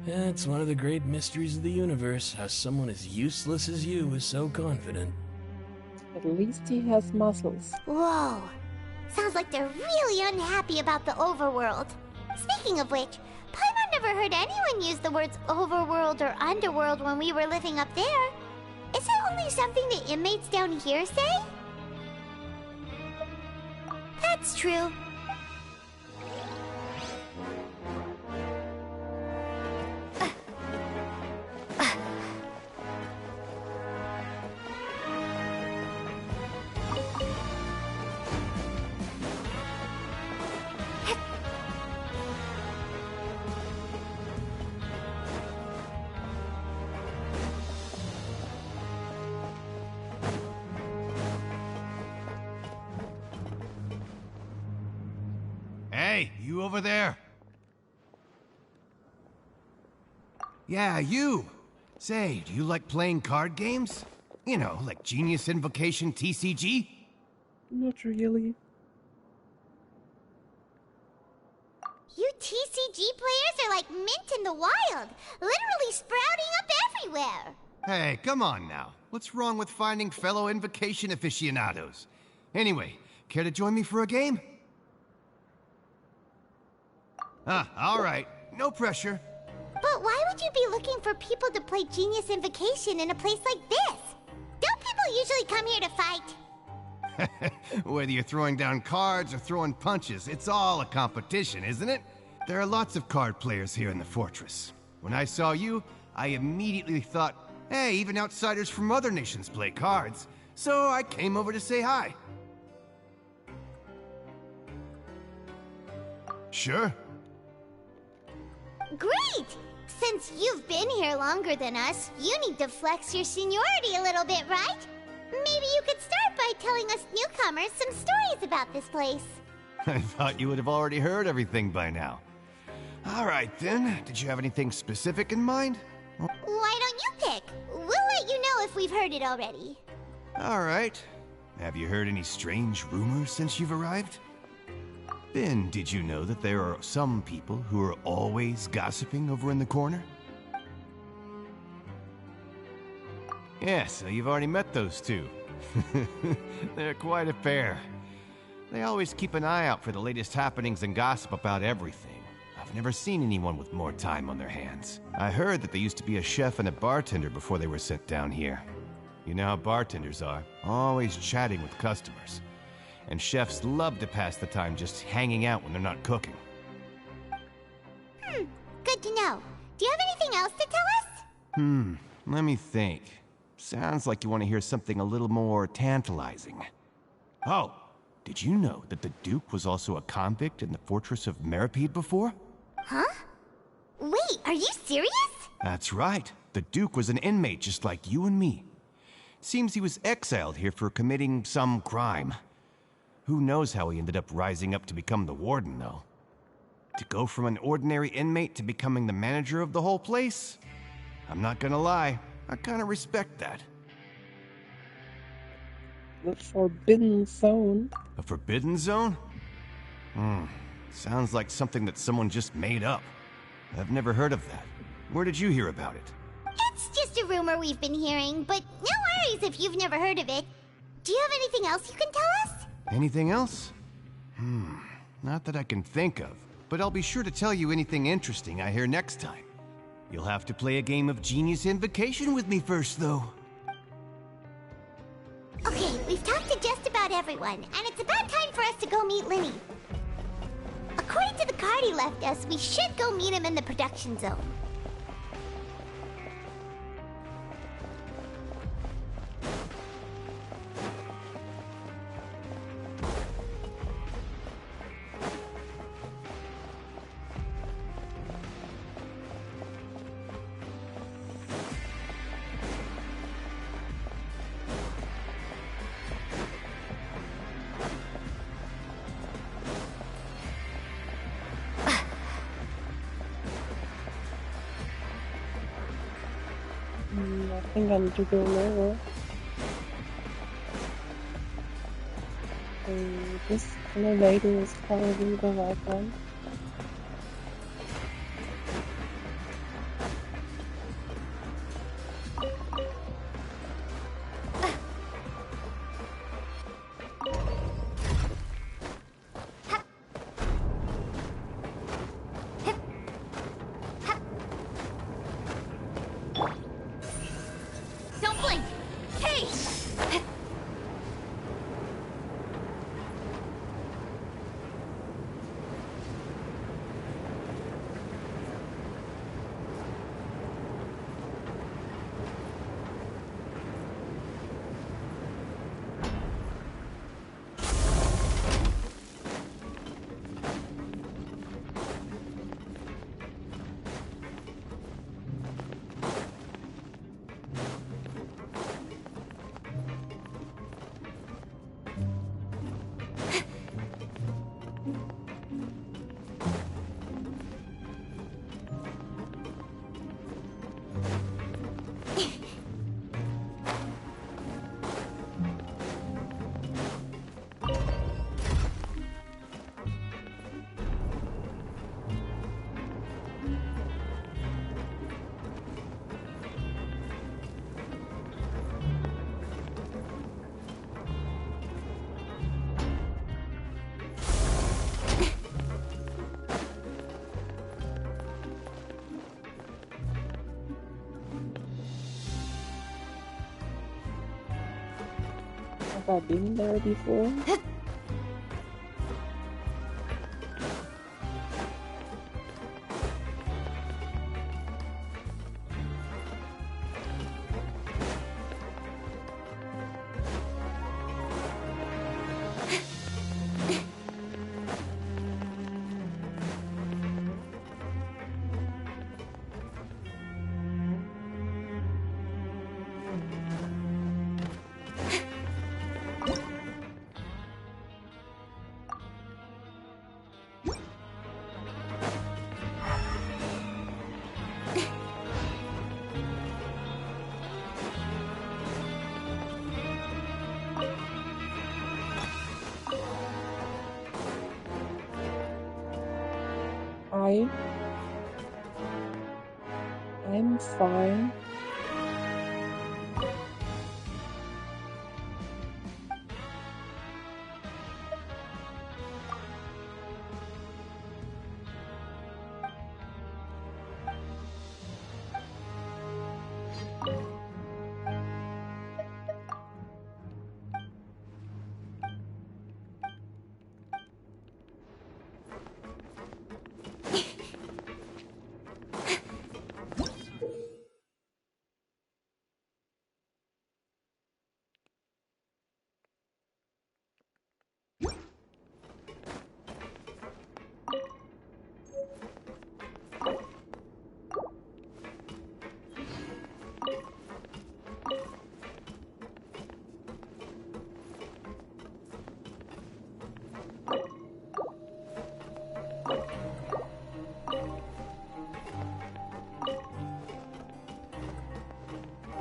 Speaker 12: It's one of the great mysteries of the universe, how someone as useless as you is so confident.
Speaker 1: At least he has muscles.
Speaker 2: Whoa. Sounds like they're really unhappy about the overworld. Speaking of which, Paimon never heard anyone use the words overworld or underworld when we were living up there. Is Is it only something the inmates down here say? That's true.
Speaker 13: Hey, you over there? Yeah, you. Say, do you like playing card games? You know, like Genius Invocation TCG?
Speaker 1: Not really.
Speaker 2: You TCG players are like mint in the wild, literally sprouting up everywhere.
Speaker 13: Hey, come on now. What's wrong with finding fellow Invocation aficionados? Anyway, care to join me for a game? All right. No pressure.
Speaker 2: But why would you be looking for people to play Genius Invocation in a place like this? Don't people usually come here to fight?
Speaker 13: Whether you're throwing down cards or throwing punches, it's all a competition, isn't it? There are lots of card players here in the fortress. When I saw you, I immediately thought, hey, even outsiders from other nations play cards. So I came over to say hi. Sure.
Speaker 2: Great! Since you've been here longer than us, you need to flex your seniority a little bit, right? Maybe you could start by telling us newcomers some stories about this place.
Speaker 13: I thought you would have already heard everything by now. All right, then. Did you have anything specific in mind?
Speaker 2: Why don't you pick? We'll let you know if we've heard it already.
Speaker 13: All right. Have you heard any strange rumors since you've arrived? Ben, did you know that there are some people who are always gossiping over in the corner? Yeah, so you've already met those two. They're quite a pair. They always keep an eye out for the latest happenings and gossip about everything. I've never seen anyone with more time on their hands. I heard that they used to be a chef and a bartender before they were sent down here. You know how bartenders are, always chatting with customers. And chefs love to pass the time just hanging out when they're not cooking.
Speaker 2: Good to know. Do you have anything else to tell us?
Speaker 13: Let me think. Sounds like you want to hear something a little more tantalizing. Oh, did you know that the Duke was also a convict in the fortress of Meripede before?
Speaker 2: Huh? Wait, are you serious?
Speaker 13: That's right. The Duke was an inmate just like you and me. Seems he was exiled here for committing some crime. Who knows how he ended up rising up to become the warden, though? To go from an ordinary inmate to becoming the manager of the whole place? I'm not gonna lie, I kinda respect that.
Speaker 1: The Forbidden Zone.
Speaker 13: A forbidden zone? Sounds like something that someone just made up. I've never heard of that. Where did you hear about it?
Speaker 2: It's just a rumor we've been hearing, but no worries if you've never heard of it. Do you have anything else you can tell us?
Speaker 13: Anything else? Not that I can think of, but I'll be sure to tell you anything interesting I hear next time. You'll have to play a game of Genius Invocation with me first, though.
Speaker 2: Okay, we've talked to just about everyone, and it's about time for us to go meet Linny. According to the card he left us, we should go meet him in the production zone.
Speaker 1: I think I need to go lower. So this elevator is probably the right one.
Speaker 4: Don't blink!
Speaker 1: Have I been there before? I'm fine.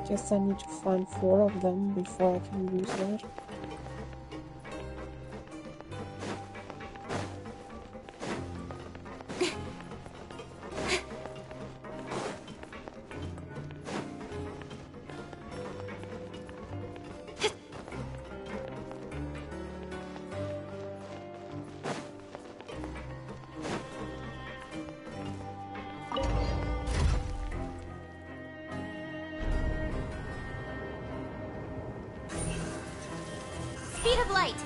Speaker 1: Guess I need to find 4 of them before I can use that.
Speaker 4: Speed of light!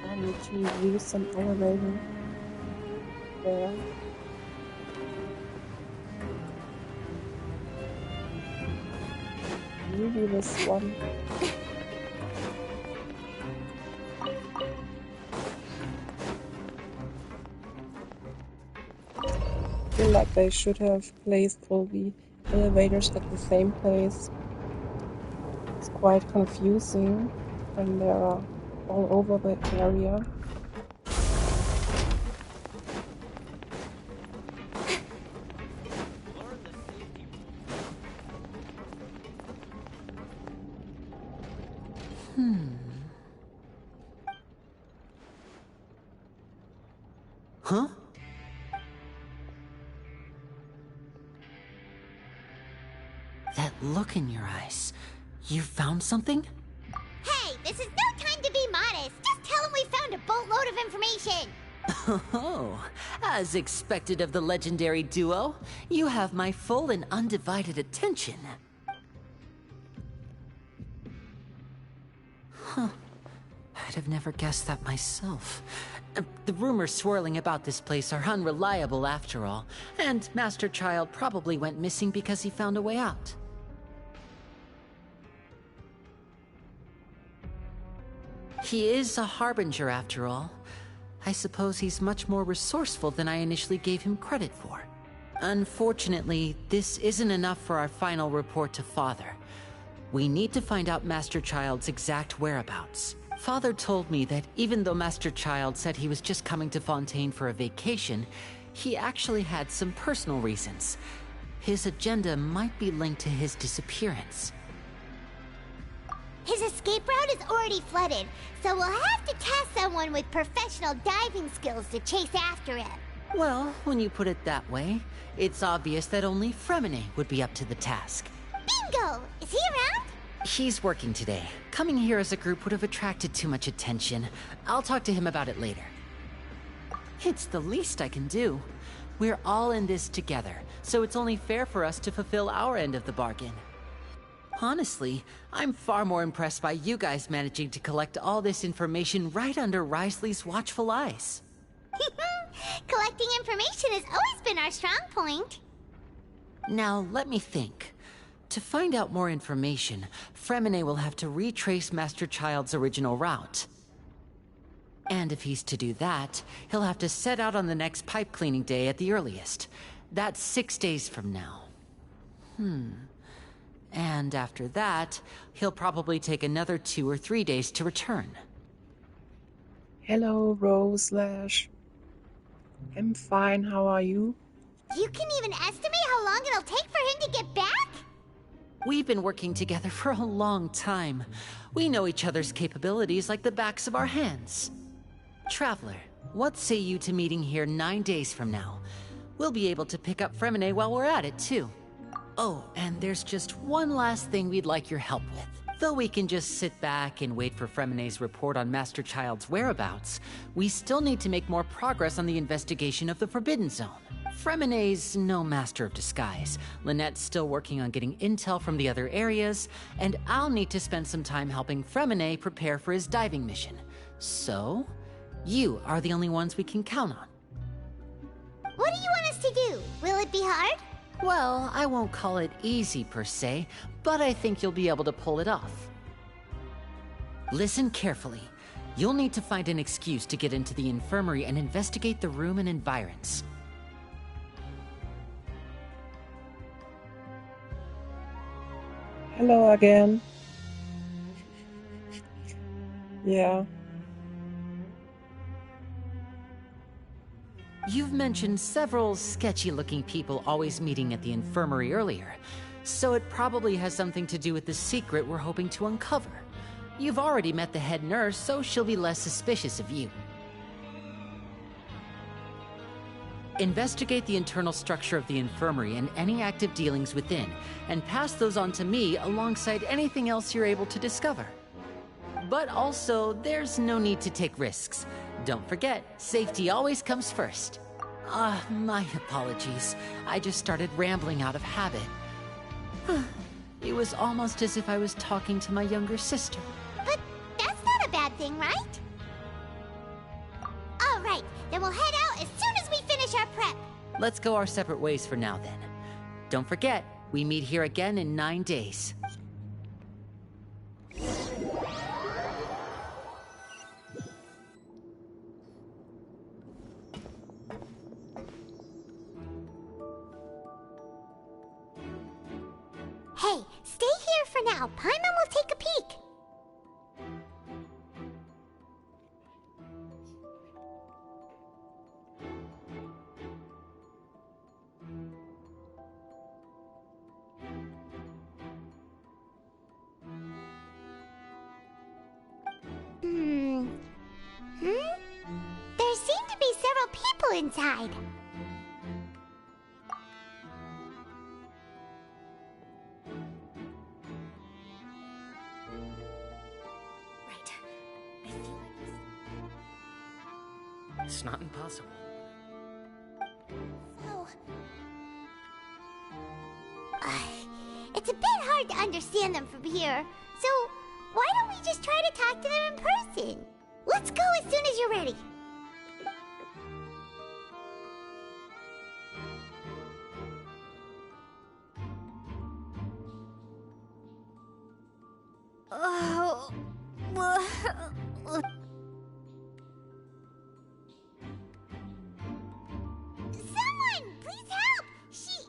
Speaker 1: I need to use some elevator there. Maybe this one. I feel like they should have placed all the elevators at the same place. It's quite confusing and they're all over the area.
Speaker 14: Huh? That look in your eyes. You found something?
Speaker 2: Hey, this is no time to be modest. Just tell him we found a boatload of information.
Speaker 14: Oh, as expected of the legendary duo, you have my full and undivided attention. Huh. I'd have never guessed that myself. The rumors swirling about this place are unreliable after all, and Master Child probably went missing because he found a way out. He is a harbinger after all. I suppose he's much more resourceful than I initially gave him credit for. Unfortunately, this isn't enough for our final report to Father. We need to find out Master Child's exact whereabouts. Father told me that even though Master Child said he was just coming to Fontaine for a vacation, he actually had some personal reasons. His agenda might be linked to his disappearance.
Speaker 2: His escape route is already flooded, so we'll have to task someone with professional diving skills to chase after him.
Speaker 14: Well, when you put it that way, it's obvious that only Fremine would be up to the task.
Speaker 2: Bingo! Is he around?
Speaker 14: He's working today. Coming here as a group would have attracted too much attention. I'll talk to him about it later. It's the least I can do. We're all in this together, so it's only fair for us to fulfill our end of the bargain. Honestly, I'm far more impressed by you guys managing to collect all this information right under Risley's watchful eyes.
Speaker 2: Collecting information has always been our strong point.
Speaker 14: Now, let me think. To find out more information, Fremine will have to retrace Master Child's original route. And if he's to do that, he'll have to set out on the next pipe cleaning day at the earliest. That's 6 days from now. And after that, he'll probably take another 2 or 3 days to return.
Speaker 1: Hello, Rose Lash. I'm fine, how are you?
Speaker 2: You can even estimate how long it'll take for him to get back?
Speaker 14: We've been working together for a long time. We know each other's capabilities like the backs of our hands. Traveler, what say you to meeting here 9 days from now? We'll be able to pick up Fremine while we're at it, too. Oh, and there's just one last thing we'd like your help with. Though we can just sit back and wait for Fremine's report on Master Child's whereabouts, we still need to make more progress on the investigation of the Forbidden Zone. Fremine's no master of disguise. Lynette's still working on getting intel from the other areas, and I'll need to spend some time helping Fremine prepare for his diving mission. So, you are the only ones we can count on.
Speaker 2: What do you want us to do? Will it be hard?
Speaker 14: Well, I won't call it easy per se, but I think you'll be able to pull it off. Listen carefully. You'll need to find an excuse to get into the infirmary and investigate the room and environs.
Speaker 1: Hello again. Yeah.
Speaker 14: You've mentioned several sketchy-looking people always meeting at the infirmary earlier, so it probably has something to do with the secret we're hoping to uncover. You've already met the head nurse, so she'll be less suspicious of you. Investigate the internal structure of the infirmary and any active dealings within, and pass those on to me alongside anything else you're able to discover. But also, there's no need to take risks. Don't forget, safety always comes first. My apologies. I just started rambling out of habit. It was almost as if I was talking to my younger sister.
Speaker 2: But that's not a bad thing, right? All right, then we'll head out as soon as we finish our prep.
Speaker 14: Let's go our separate ways for now, then. Don't forget, we meet here again in 9 days.
Speaker 2: Hey, stay here for now. Paimon will take a peek. There seem to be several people inside.
Speaker 8: It's not impossible.
Speaker 2: So... it's a bit hard to understand them from here, so why don't we just try to talk to them in person? Let's go as soon as you're ready. Someone, please help! She's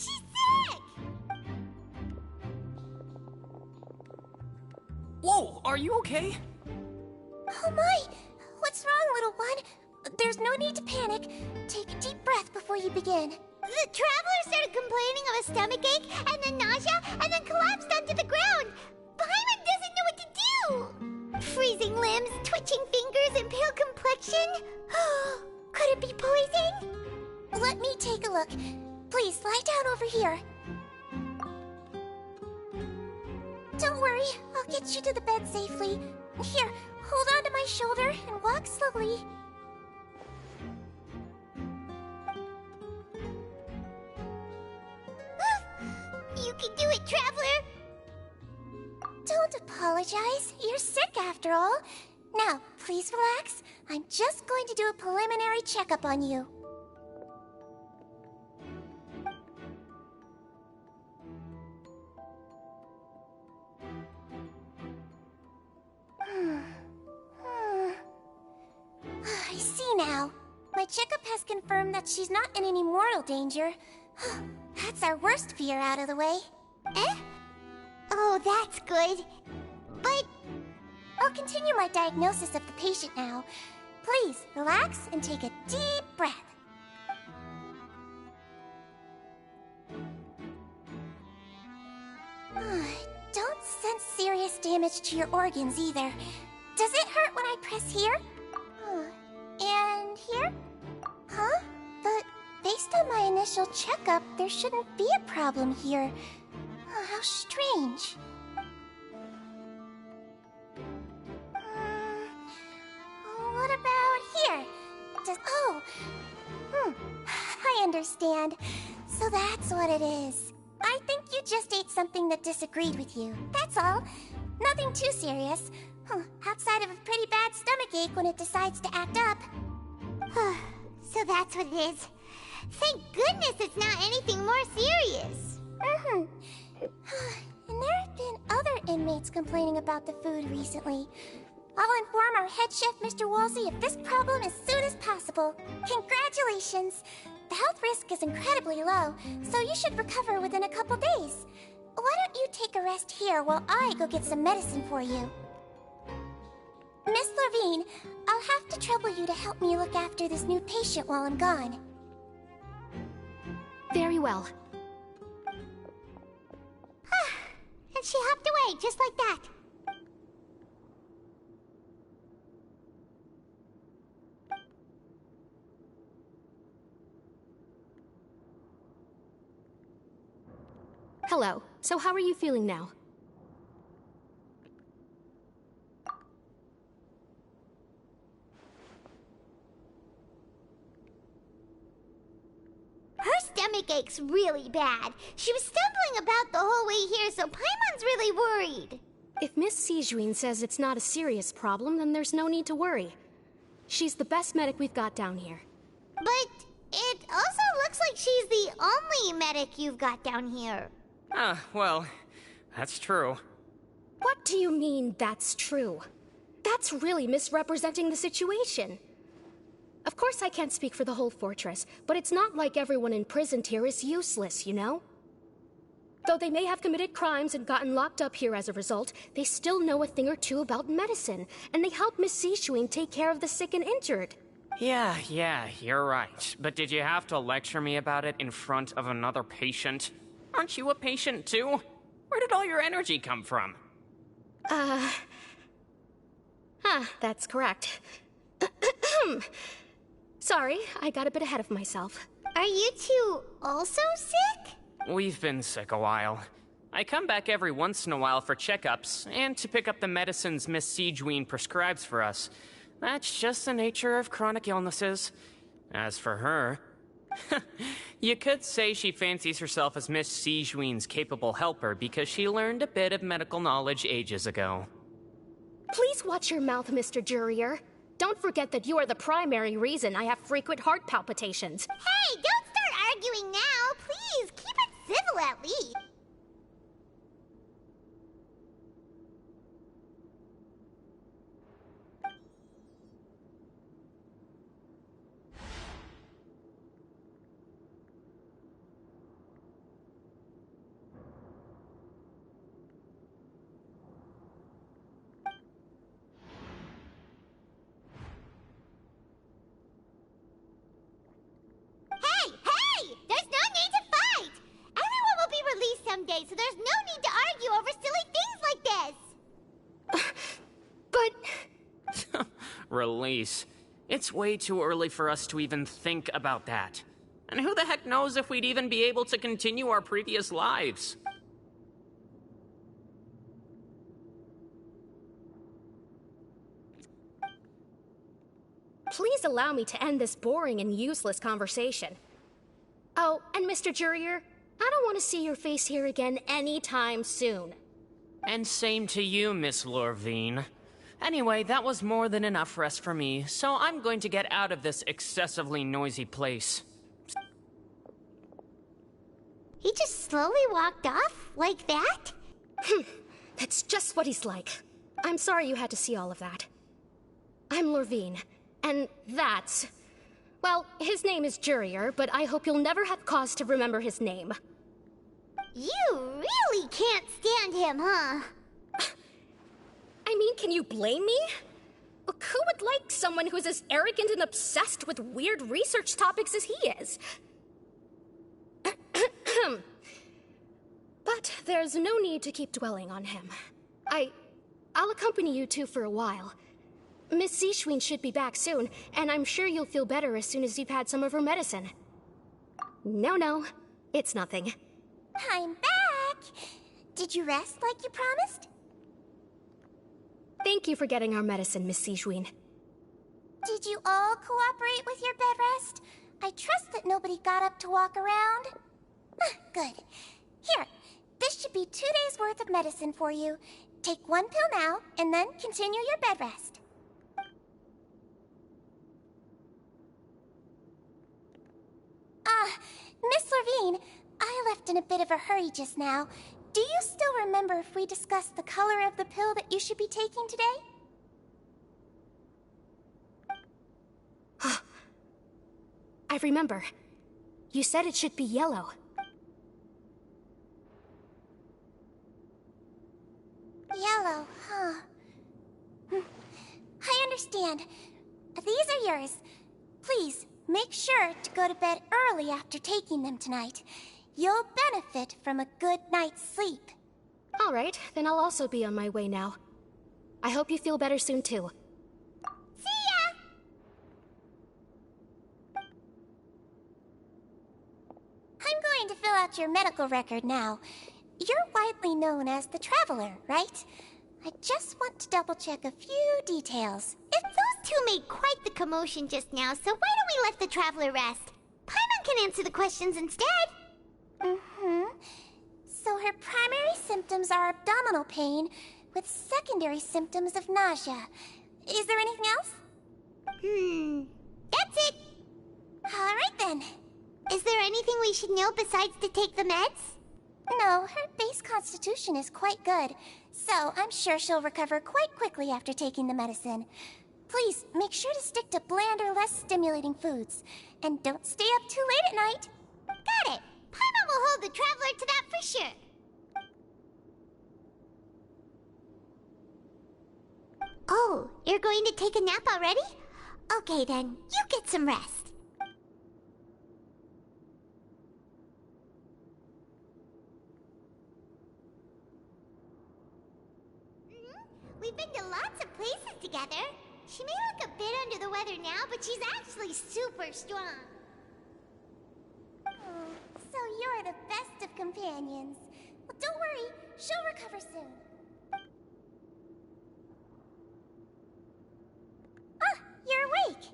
Speaker 2: sick!
Speaker 8: Whoa, are you okay?
Speaker 15: Oh my! What's wrong, little one? There's no need to panic. Take a deep breath before you begin.
Speaker 2: The traveler started complaining of a stomachache, and then nausea, and then collapsed onto the ground. Paimon doesn't know what to freezing limbs, twitching fingers, and pale complexion? Could it be poison?
Speaker 15: Let me take a look. Please, lie down over here. Don't worry, I'll get you to the bed safely. Here, hold on to my shoulder and walk slowly.
Speaker 2: You can do it, Traveler!
Speaker 15: Don't apologize. You're sick after all. Now, please relax. I'm just going to do a preliminary checkup on you. I see now. My checkup has confirmed that she's not in any mortal danger. That's our worst fear out of the way.
Speaker 2: Eh? Oh, that's good. But...
Speaker 15: I'll continue my diagnosis of the patient now. Please, relax and take a deep breath. Don't sense serious damage to your organs either. Does it hurt when I press here? And here? Huh? But based on my initial checkup, there shouldn't be a problem here. How strange. What about here? I understand. So that's what it is. I think you just ate something that disagreed with you. That's all. Nothing too serious. Outside of a pretty bad stomachache when it decides to act up.
Speaker 2: So that's what it is. Thank goodness it's not anything more serious.
Speaker 15: And there have been other inmates complaining about the food recently. I'll inform our head chef, Mr. Woolsey, of this problem as soon as possible. Congratulations! The health risk is incredibly low, so you should recover within a couple days. Why don't you take a rest here while I go get some medicine for you? Miss Levine, I'll have to trouble you to help me look after this new patient while I'm gone.
Speaker 4: Very well.
Speaker 2: And she hopped away just like that.
Speaker 4: Hello. So how are you feeling now?
Speaker 2: Her stomach aches really bad. She was stumbling about the whole way here, so Paimon's really worried.
Speaker 4: If Miss Sijuin says it's not a serious problem, then there's no need to worry. She's the best medic we've got down here.
Speaker 2: But it also looks like she's the only medic you've got down here.
Speaker 16: Well, that's true.
Speaker 4: What do you mean, that's true? That's really misrepresenting the situation. Of course I can't speak for the whole fortress, but it's not like everyone imprisoned here is useless, you know? Though they may have committed crimes and gotten locked up here as a result, they still know a thing or two about medicine, and they help Miss Sishuin take care of the sick and injured.
Speaker 16: Yeah, you're right. But did you have to lecture me about it in front of another patient? Aren't you a patient too? Where did all your energy come from?
Speaker 4: That's correct. Sorry, I got a bit ahead of myself.
Speaker 2: Are you two also sick?
Speaker 16: We've been sick a while. I come back every once in a while for checkups, and to pick up the medicines Miss Sijuin prescribes for us. That's just the nature of chronic illnesses. As for her... you could say she fancies herself as Miss Sijuin's capable helper because she learned a bit of medical knowledge ages ago.
Speaker 4: Please watch your mouth, Mr. Jurier. Don't forget that you are the primary reason I have frequent heart palpitations.
Speaker 2: Hey, don't start arguing now! Please, keep it civil at least! Hey! There's no need to fight! Everyone will be released
Speaker 16: Release. It's way too early for us to even think about that. And who the heck knows if we'd even be able to continue our previous lives?
Speaker 4: Please allow me to end this boring and useless conversation. Oh, and Mr. Jurier, I don't want to see your face here again anytime soon.
Speaker 16: And same to you, Miss Lorvine. Anyway, that was more than enough rest for me, so I'm going to get out of this excessively noisy place.
Speaker 2: He just slowly walked off? Like that?
Speaker 4: That's just what he's like. I'm sorry you had to see all of that. I'm Lorvine, and that's... Well, his name is Jurier, but I hope you'll never have cause to remember his name.
Speaker 2: You really can't stand him, huh?
Speaker 4: I mean, can you blame me? Look, who would like someone who's as arrogant and obsessed with weird research topics as he is? But there's no need to keep dwelling on him. I'll accompany you two for a while. Miss Zishwin should be back soon, and I'm sure you'll feel better as soon as you've had some of her medicine. No, it's nothing.
Speaker 15: I'm back! Did you rest like you promised?
Speaker 4: Thank you for getting our medicine, Miss Zishwin.
Speaker 15: Did you all cooperate with your bed rest? I trust that nobody got up to walk around. Good. Here, this should be 2 days' worth of medicine for you. Take 1 pill now, and then continue your bed rest. Miss Lorvine, I left in a bit of a hurry just now. Do you still remember if we discussed the color of the pill that you should be taking today?
Speaker 4: I remember. You said it should be yellow.
Speaker 15: Yellow, huh? I understand. These are yours. Please, make sure to go to bed early after taking them tonight. You'll benefit from a good night's sleep.
Speaker 4: All right, then I'll also be on my way now. I hope you feel better soon, too.
Speaker 15: See ya! I'm going to fill out your medical record now. You're widely known as the Traveler, right? I just want to double-check a few details.
Speaker 2: If those two made quite the commotion just now, so why don't we let the Traveler rest? Paimon can answer the questions instead.
Speaker 15: So her primary symptoms are abdominal pain, with secondary symptoms of nausea. Is there anything else?
Speaker 2: That's it.
Speaker 15: Alright then.
Speaker 2: Is there anything we should know besides to take the meds?
Speaker 15: No, her base constitution is quite good, so I'm sure she'll recover quite quickly after taking the medicine. Please, make sure to stick to bland or less stimulating foods, and don't stay up too late at night.
Speaker 2: Got it. Paimon will hold the Traveler to that for sure. Oh, you're going to take a nap already? Okay then, you get some rest. We've been to lots of places together. She may look a bit under the weather now, but she's actually super strong.
Speaker 15: So you're the best of companions. Well, don't worry, she'll recover soon. You're awake.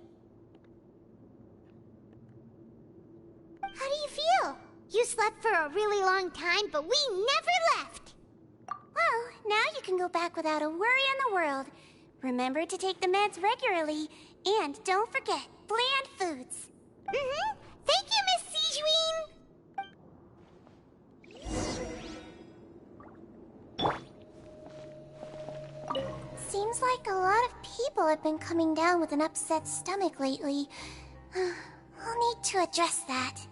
Speaker 2: How do you feel? You slept for a really long time, but we never left.
Speaker 15: Well, now you can go back without a worry in the world. Remember to take the meds regularly, and don't forget, bland foods.
Speaker 2: Thank you, Miss Zishwin.
Speaker 15: Seems like a lot of people have been coming down with an upset stomach lately. I'll need to address that.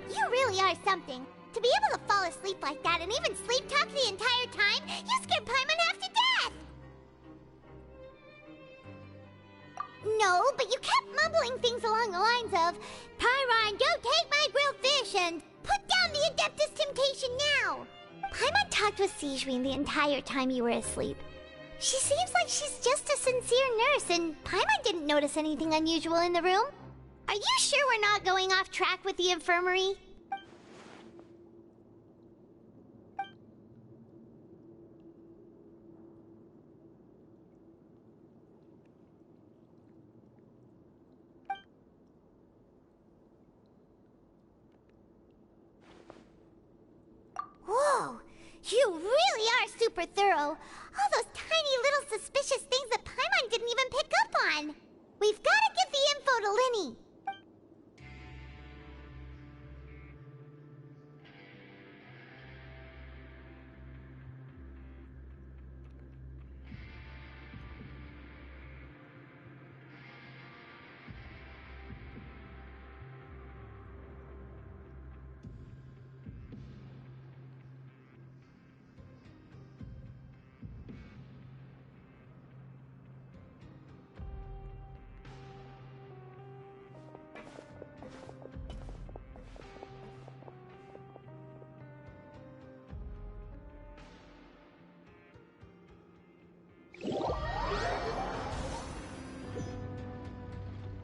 Speaker 2: You really are something. To be able to fall asleep like that and even sleep talk the entire time, you scared Paimon half to death! No, but you kept mumbling things along the lines of, Pyron, don't take my grilled fish, and put down the Adeptus Temptation now! Paimon talked with Sigewinne the entire time you were asleep. She seems like she's just a sincere nurse, and Paimon didn't notice anything unusual in the room. Are you sure we're not going off track with the infirmary? Whoa! You really are super thorough. All those tiny little suspicious things that Paimon didn't even pick up on. We've got to get the info to Linny.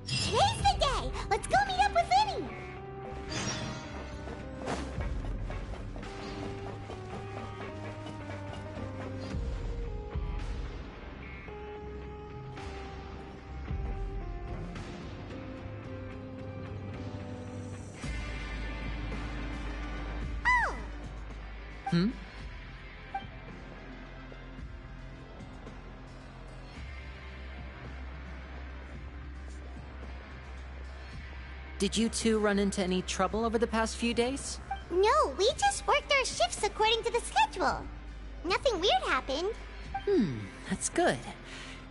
Speaker 2: Today's the day! Let's go meet up with Linny! Oh!
Speaker 14: Hmm? Did you two run into any trouble over the past few days?
Speaker 2: No, we just worked our shifts according to the schedule. Nothing weird happened.
Speaker 14: That's good.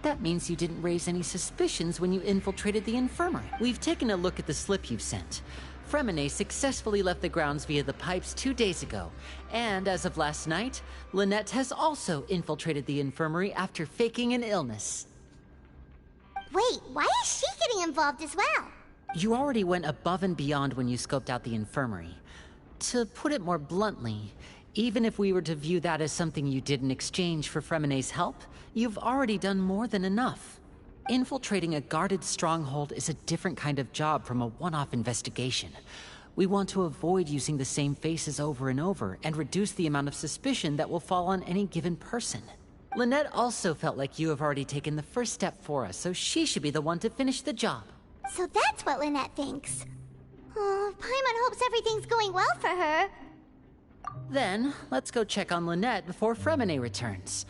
Speaker 14: That means you didn't raise any suspicions when you infiltrated the infirmary. We've taken a look at the slip you've sent. Fremine successfully left the grounds via the pipes 2 days ago. And as of last night, Lynette has also infiltrated the infirmary after faking an illness.
Speaker 2: Wait, why is she getting involved as well?
Speaker 14: You already went above and beyond when you scoped out the infirmary. To put it more bluntly, even if we were to view that as something you did in exchange for Fremine's help, you've already done more than enough. Infiltrating a guarded stronghold is a different kind of job from a one-off investigation. We want to avoid using the same faces over and over and reduce the amount of suspicion that will fall on any given person. Lynette also felt like you have already taken the first step for us, so she should be the one to finish the job.
Speaker 2: So that's what Lynette thinks. Oh, Paimon hopes everything's going well for her.
Speaker 14: Then, let's go check on Lynette before Fremine returns.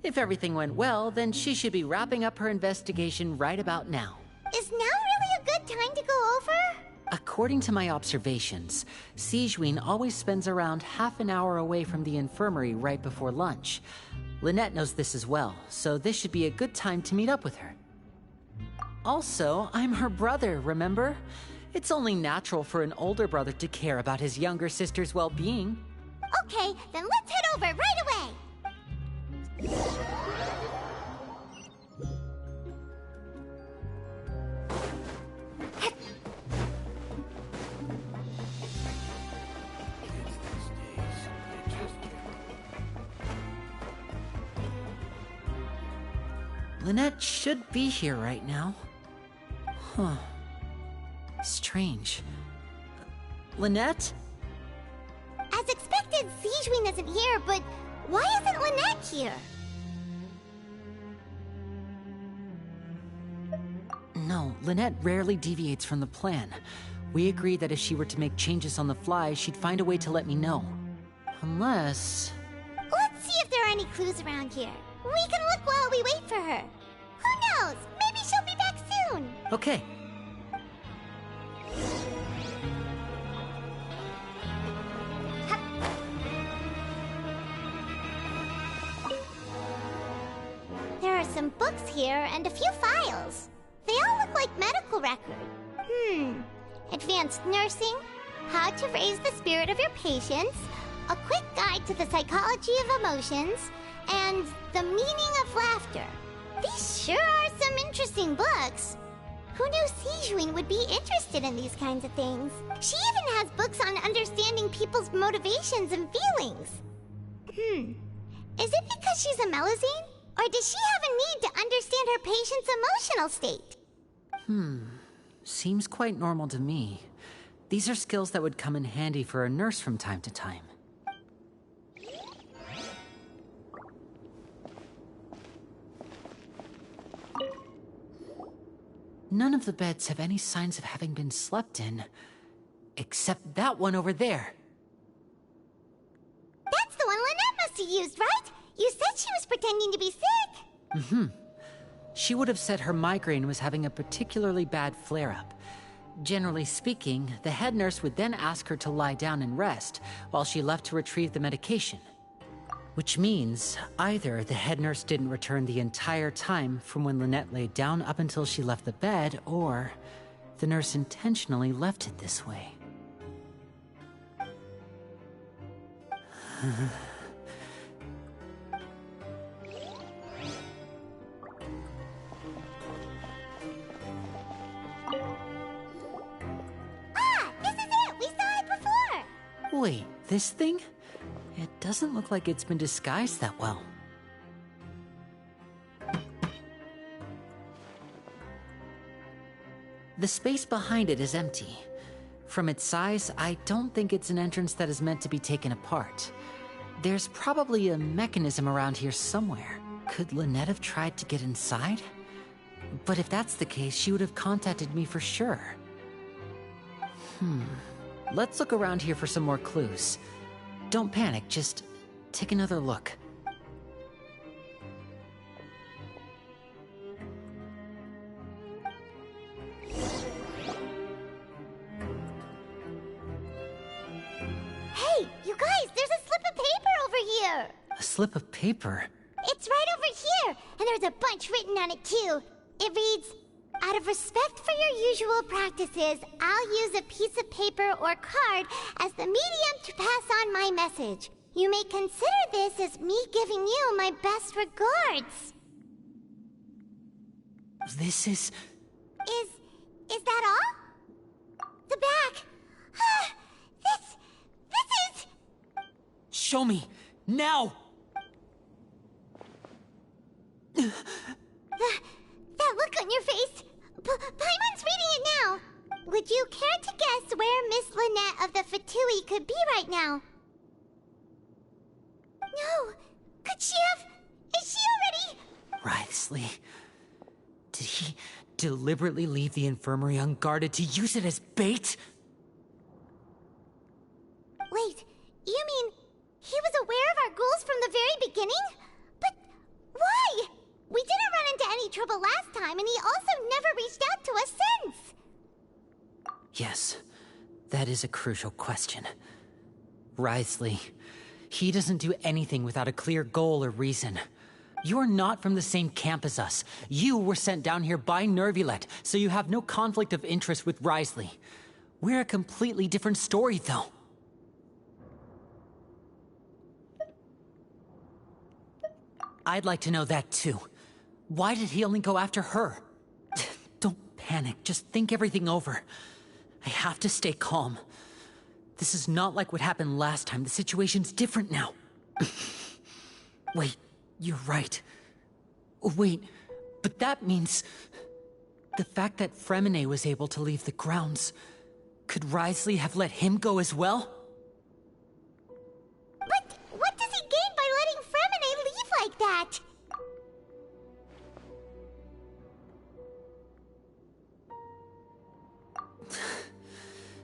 Speaker 14: If everything went well, then she should be wrapping up her investigation right about now.
Speaker 2: Is now really a good time to go over?
Speaker 14: According to my observations, Sigewinne always spends around half an hour away from the infirmary right before lunch. Lynette knows this as well, so this should be a good time to meet up with her. Also, I'm her brother, remember? It's only natural for an older brother to care about his younger sister's well-being.
Speaker 2: Okay, then let's head over right away!
Speaker 14: Lynette should be here right now. Huh. Strange. Lynette?
Speaker 2: As expected, Sigewinne isn't here, but why isn't Lynette here?
Speaker 14: No, Lynette rarely deviates from the plan. We agreed that if she were to make changes on the fly, she'd find a way to let me know. Unless...
Speaker 2: Let's see if there are any clues around here. We can look while we wait for her. Who knows? Maybe she'll be back soon.
Speaker 14: Okay.
Speaker 2: There are some books here and a few files. They all look like medical record. Advanced nursing, How to Raise the Spirit of Your Patients, A Quick Guide to the Psychology of Emotions, and The Meaning of Laughter. These sure are some interesting books. Who knew Sijuin would be interested in these kinds of things? She even has books on understanding people's motivations and feelings. Is it because she's a Melusine? Or does she have a need to understand her patient's emotional state?
Speaker 14: Seems quite normal to me. These are skills that would come in handy for a nurse from time to time. None of the beds have any signs of having been slept in, except that one over there.
Speaker 2: That's the one Lynette must have used, right? You said she was pretending to be sick.
Speaker 14: She would have said her migraine was having a particularly bad flare-up. Generally speaking, the head nurse would then ask her to lie down and rest, while she left to retrieve the medication. Which means, either the head nurse didn't return the entire time from when Lynette laid down up until she left the bed, or the nurse intentionally left it this way.
Speaker 2: This is it! We saw it before!
Speaker 14: Wait, this thing? It doesn't look like it's been disguised that well. The space behind it is empty. From its size, I don't think it's an entrance that is meant to be taken apart. There's probably a mechanism around here somewhere. Could Lynette have tried to get inside? But if that's the case, she would have contacted me for sure. Let's look around here for some more clues. Don't panic, just take another look.
Speaker 2: Hey, you guys, there's a slip of paper over here!
Speaker 14: A slip of paper?
Speaker 2: It's right over here, and there's a bunch written on it too. It reads, "Out of respect for your usual practices, I'll use a piece of paper or card as the medium to pass on my message. You may consider this as me giving you my best regards."
Speaker 14: This is...
Speaker 2: Is that all? The back. This is...
Speaker 14: Show me! Now!
Speaker 2: That look on your face. Paimon's reading it now. Would you care to guess where Miss Lynette of the Fatui could be right now? No. Could she have... Is she already...
Speaker 14: Wriothesley. Did he deliberately leave the infirmary unguarded to use it as bait?
Speaker 2: Wait, you mean he was aware of our goals from the very beginning? But why? We didn't run into any trouble last time, and he also never reached out to us since.
Speaker 14: Yes, that is a crucial question. Wriothesley, he doesn't do anything without a clear goal or reason. You're not from the same camp as us. You were sent down here by Nervulet, so you have no conflict of interest with Wriothesley. We're a completely different story, though. I'd like to know that, too. Why did he only go after her? Don't panic, just think everything over. I have to stay calm. This is not like what happened last time. The situation's different now. Wait, you're right. Wait, but that means... the fact that Fremine was able to leave the grounds... could Wriothesley have let him go as well?
Speaker 2: But what does he gain by letting Fremine leave like that?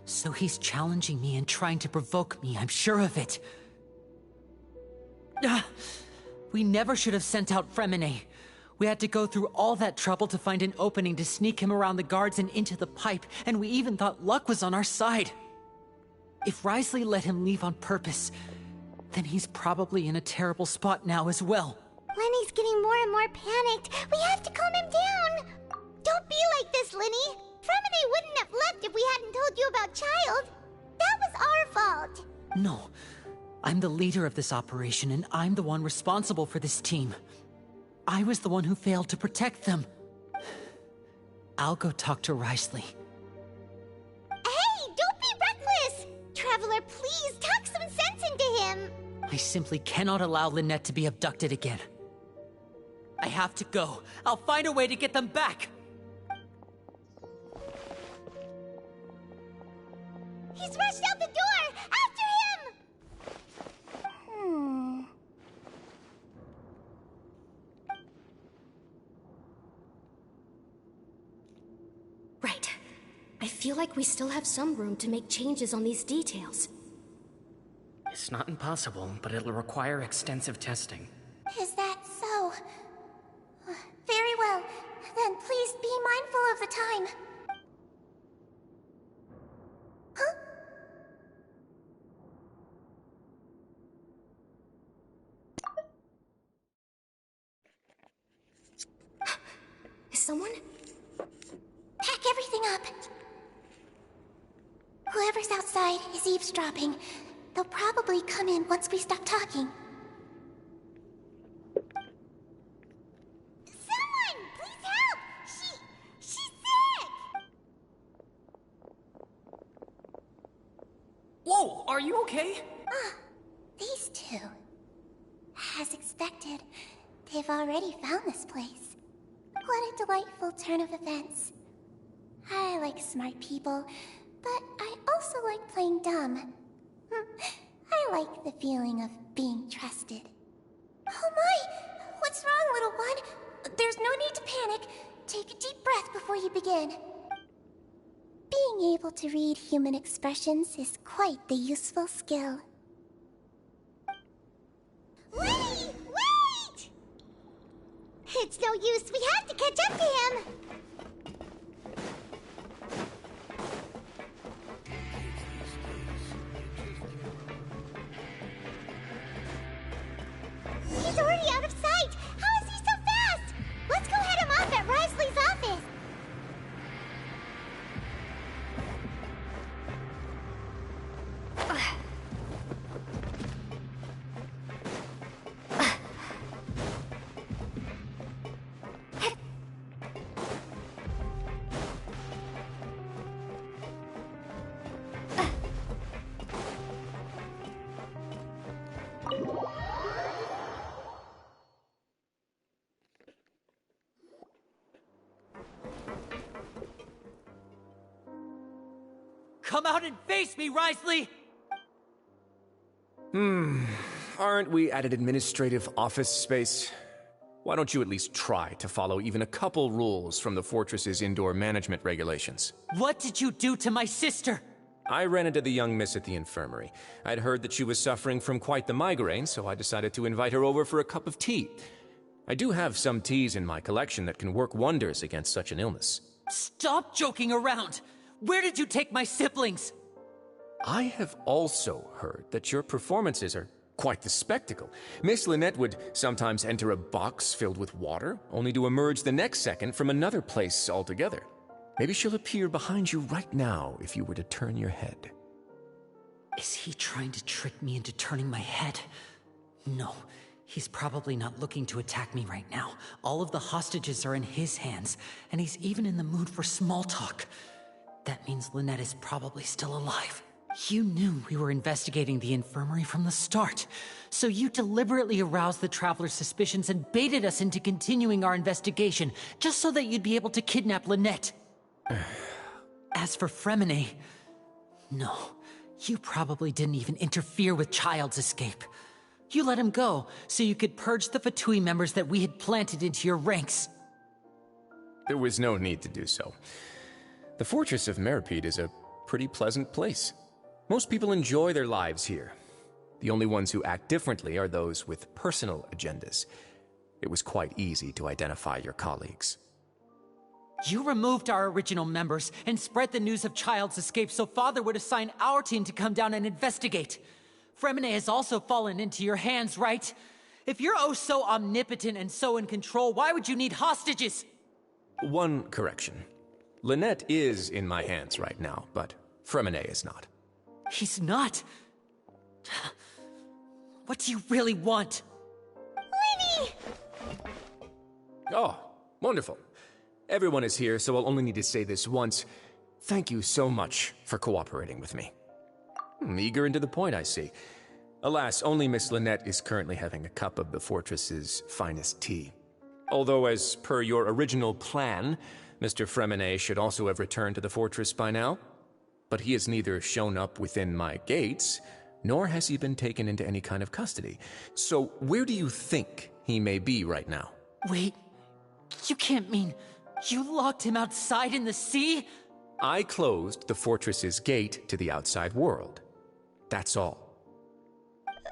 Speaker 14: So he's challenging me and trying to provoke me, I'm sure of it. We never should have sent out Fremine. We had to go through all that trouble to find an opening to sneak him around the guards and into the pipe, and we even thought luck was on our side. If Wriothesley let him leave on purpose, then he's probably in a terrible spot now as well.
Speaker 2: Lenny's getting more and more panicked. We have to calm him down. Don't be like this, Lenny. Fremine wouldn't have left if we hadn't told you about Child. That
Speaker 14: No. I'm the leader of this operation, and I'm the one responsible for this team. I was the one who failed to protect them. I'll go talk to Risley.
Speaker 2: Hey, don't be reckless! Traveler, please, talk some sense into him!
Speaker 14: I simply cannot allow Lynette to be abducted again. I have to go. I'll find a way to get them back!
Speaker 2: He's rushed out the door! After him!
Speaker 4: Right. I feel like we still have some room to make changes on these details.
Speaker 16: It's not impossible, but it'll require extensive testing.
Speaker 15: Is that so? Very well. Then please be mindful of the time. Huh?
Speaker 4: Is someone?
Speaker 15: Pack everything up. Whoever's outside is eavesdropping. They'll probably come in once we stop talking.
Speaker 2: Someone! Please help! She's sick!
Speaker 16: Whoa, are you okay?
Speaker 15: These two. As expected, they've already found this place. What a delightful turn of events. I like smart people, but I also like playing dumb. I like the feeling of being trusted. Oh my! What's wrong, little one? There's no need to panic. Take a deep breath before you begin. Being able to read human expressions is quite the useful skill.
Speaker 2: Wait! Wait! It's no use. We have to catch up to him. He's already out of sight! How is he so fast? Let's go head him off at Risley's office!
Speaker 14: Come out and face me, Risley!
Speaker 17: Aren't we at an administrative office space? Why don't you at least try to follow even a couple rules from the fortress's indoor management regulations?
Speaker 14: What did you do to my sister?
Speaker 17: I ran into the young miss at the infirmary. I'd heard that she was suffering from quite the migraine, so I decided to invite her over for a cup of tea. I do have some teas in my collection that can work wonders against such an illness.
Speaker 14: Stop joking around! Where did you take my siblings?
Speaker 17: I have also heard that your performances are quite the spectacle. Miss Lynette would sometimes enter a box filled with water, only to emerge the next second from another place altogether. Maybe she'll appear behind you right now if you were to turn your head.
Speaker 14: Is he trying to trick me into turning my head? No, he's probably not looking to attack me right now. All of the hostages are in his hands, and he's even in the mood for small talk. That means Lynette is probably still alive. You knew we were investigating the infirmary from the start, so you deliberately aroused the Traveler's suspicions and baited us into continuing our investigation, just so that you'd be able to kidnap Lynette. As for Fremine, no, you probably didn't even interfere with Child's escape. You let him go, so you could purge the Fatui members that we had planted into your ranks.
Speaker 17: There was no need to do so. The Fortress of Meripede is a pretty pleasant place. Most people enjoy their lives here. The only ones who act differently are those with personal agendas. It was quite easy to identify your colleagues.
Speaker 14: You removed our original members and spread the news of Child's escape so Father would assign our team to come down and investigate. Fremine has also fallen into your hands, right? If you're oh so omnipotent and so in control, why would you need hostages?
Speaker 17: One correction. Lynette is in my hands right now, but Fremine is not.
Speaker 14: He's not. What do you really want?
Speaker 2: Lenny!
Speaker 17: Oh, wonderful. Everyone is here, so I'll only need to say this once. Thank you so much for cooperating with me. Eager and to the point, I see. Alas, only Miss Lynette is currently having a cup of the fortress's finest tea. Although, as per your original plan, Mr. Fremenet should also have returned to the fortress by now. But he has neither shown up within my gates, nor has he been taken into any kind of custody. So where do you think he may be right now?
Speaker 14: Wait, you can't mean you locked him outside in the sea?
Speaker 17: I closed the fortress's gate to the outside world. That's all.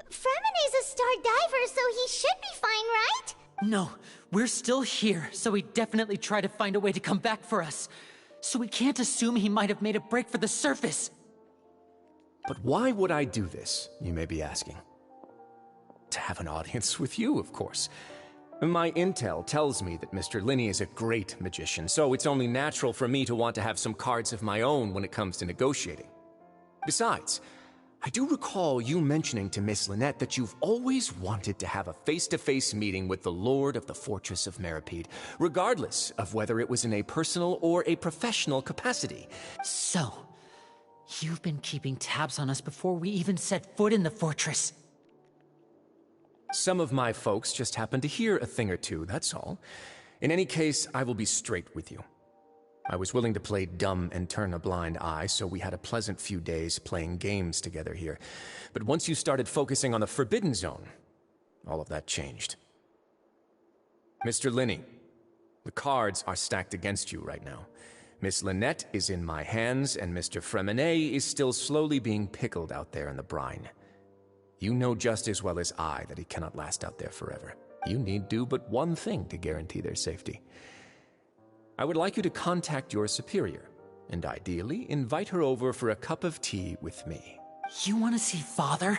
Speaker 2: Fremenet's a star diver, so he should be fine, right?
Speaker 14: No, we're still here, so he definitely tried to find a way to come back for us. So we can't assume he might have made a break for the surface.
Speaker 17: But why would I do this, you may be asking? To have an audience with you, of course. My intel tells me that Mr. Linney is a great magician, so it's only natural for me to want to have some cards of my own when it comes to negotiating. Besides, I do recall you mentioning to Miss Lynette that you've always wanted to have a face-to-face meeting with the Lord of the Fortress of Meripede, regardless of whether it was in a personal or a professional capacity.
Speaker 14: So, you've been keeping tabs on us before we even set foot in the fortress.
Speaker 17: Some of my folks just happened to hear a thing or two, that's all. In any case, I will be straight with you. I was willing to play dumb and turn a blind eye, so we had a pleasant few days playing games together here. But once you started focusing on the Forbidden Zone, all of that changed. Mr. Linney, the cards are stacked against you right now. Miss Lynette is in my hands, and Mr. Fremenet is still slowly being pickled out there in the brine. You know just as well as I that he cannot last out there forever. You need do but one thing to guarantee their safety. I would like you to contact your superior, and ideally invite her over for a cup of tea with me.
Speaker 14: You want to see Father?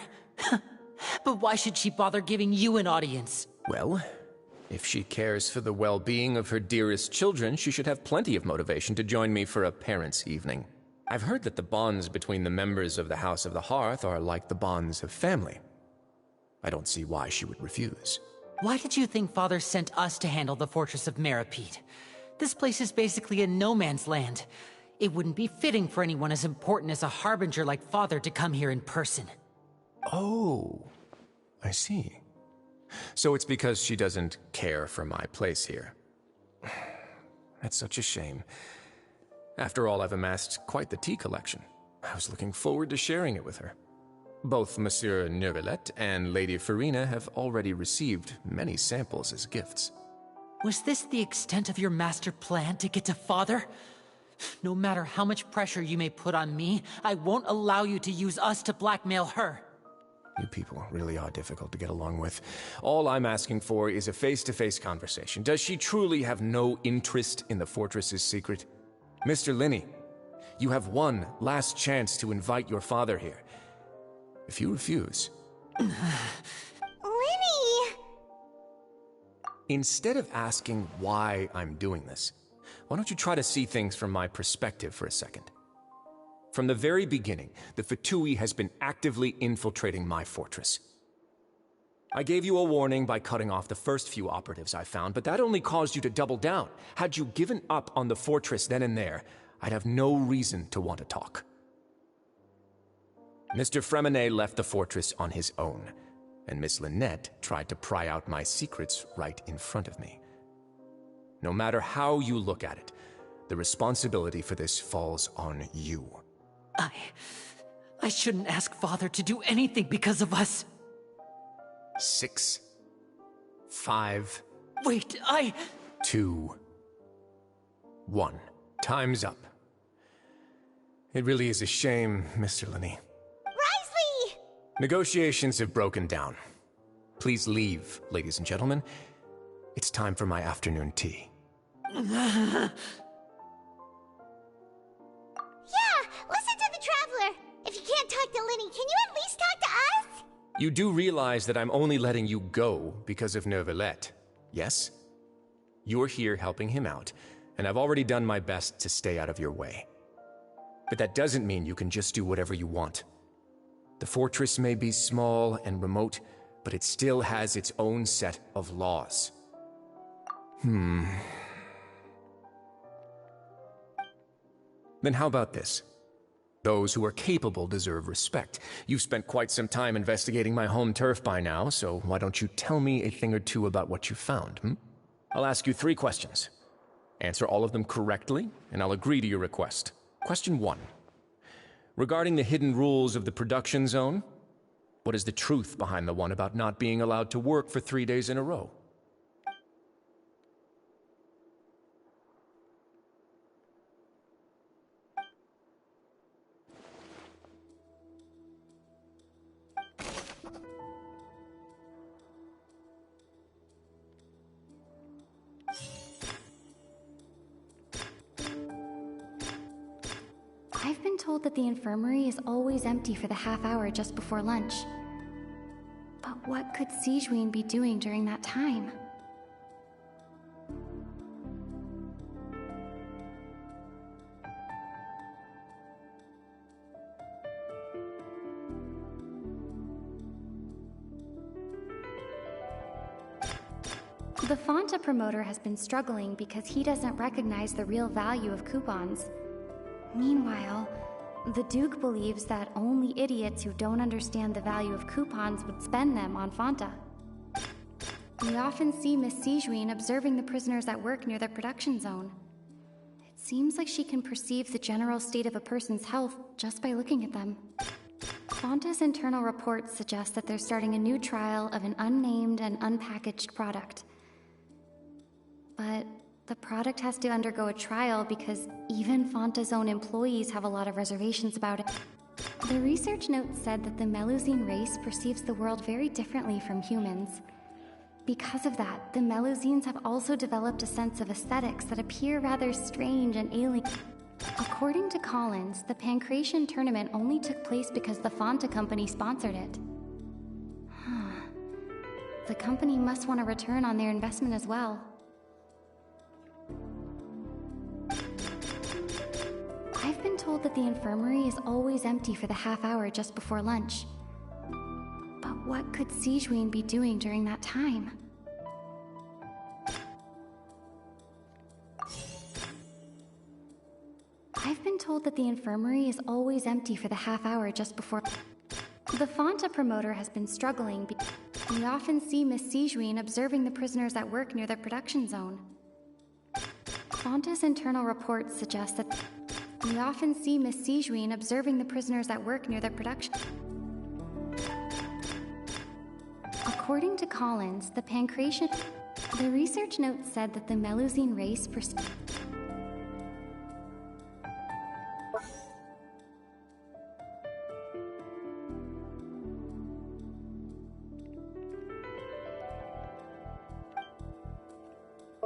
Speaker 14: But why should she bother giving you an audience?
Speaker 17: Well, if she cares for the well-being of her dearest children, she should have plenty of motivation to join me for a parents' evening. I've heard that the bonds between the members of the House of the Hearth are like the bonds of family. I don't see why she would refuse.
Speaker 14: Why did you think Father sent us to handle the Fortress of Meripede? This place is basically a no-man's land. It wouldn't be fitting for anyone as important as a harbinger like Father to come here in person.
Speaker 17: Oh, I see. So it's because she doesn't care for my place here. That's such a shame. After all, I've amassed quite the tea collection. I was looking forward to sharing it with her. Both Monsieur Neuvillette and Lady Farina have already received many samples as gifts.
Speaker 14: Was this the extent of your master plan to get to Father? No matter how much pressure you may put on me, I won't allow you to use us to blackmail her.
Speaker 17: You people really are difficult to get along with. All I'm asking for is a face-to-face conversation. Does she truly have no interest in the fortress's secret? Mr. Linney, you have one last chance to invite your father here. If you refuse...
Speaker 2: Lenny!
Speaker 17: Instead of asking why I'm doing this, why don't you try to see things from my perspective for a second? From the very beginning, the Fatui has been actively infiltrating my fortress. I gave you a warning by cutting off the first few operatives I found, but that only caused you to double down. Had you given up on the fortress then and there, I'd have no reason to want to talk. Mr. Fremenet left the fortress on his own, and Miss Lynette tried to pry out my secrets right in front of me. No matter how you look at it, the responsibility for this falls on you.
Speaker 14: I shouldn't ask Father to do anything because of us.
Speaker 17: 6, 5...
Speaker 14: Wait,
Speaker 17: 2, 1. Time's up. It really is a shame, Mr. Linney.
Speaker 2: Risley!
Speaker 17: Negotiations have broken down. Please leave, ladies and gentlemen. It's time for my afternoon tea.
Speaker 2: Yeah, listen to the Traveler. If you can't talk to Lenny, can you at least talk to us?
Speaker 17: You do realize that I'm only letting you go because of Neuvillette, yes? You're here helping him out, and I've already done my best to stay out of your way. But that doesn't mean you can just do whatever you want. The fortress may be small and remote, but it still has its own set of laws. Then how about this? Those who are capable deserve respect. You've spent quite some time investigating my home turf by now, so why don't you tell me a thing or two about what you found, I'll ask you 3 questions. Answer all of them correctly, and I'll agree to your request. Question 1. Regarding the hidden rules of the production zone, what is the truth behind the one about not being allowed to work for 3 days in a row?
Speaker 18: I've been told that the infirmary is always empty for the half hour just before lunch. But what could Sijuin be doing during that time? The Fanta promoter has been struggling because he doesn't recognize the real value of coupons. Meanwhile, the Duke believes that only idiots who don't understand the value of coupons would spend them on Fanta. We often see Miss Sijuin observing the prisoners at work near the production zone. It seems like she can perceive the general state of a person's health just by looking at them. Fanta's internal reports suggest that they're starting a new trial of an unnamed and unpackaged product. But the product has to undergo a trial because even Fanta's own employees have a lot of reservations about it. The research note said that the Melusine race perceives the world very differently from humans. Because of that, the Melusines have also developed a sense of aesthetics that appear rather strange and alien. According to Collins, the Pancration tournament only took place because the Fanta company sponsored it. The company must want a return on their investment as well. I've been told that the infirmary is always empty for the half hour just before lunch. But what could Sijuin be doing during that time? I've been told that the infirmary is always empty for the half hour just before... The Fanta promoter has been struggling. We often see Miss Sijuin observing the prisoners at work near the production zone. Fanta's internal reports suggest that... We often see Miss Sijuin observing the prisoners at work near the production... According to Collins, the Pancration... The research note said that the Melusine race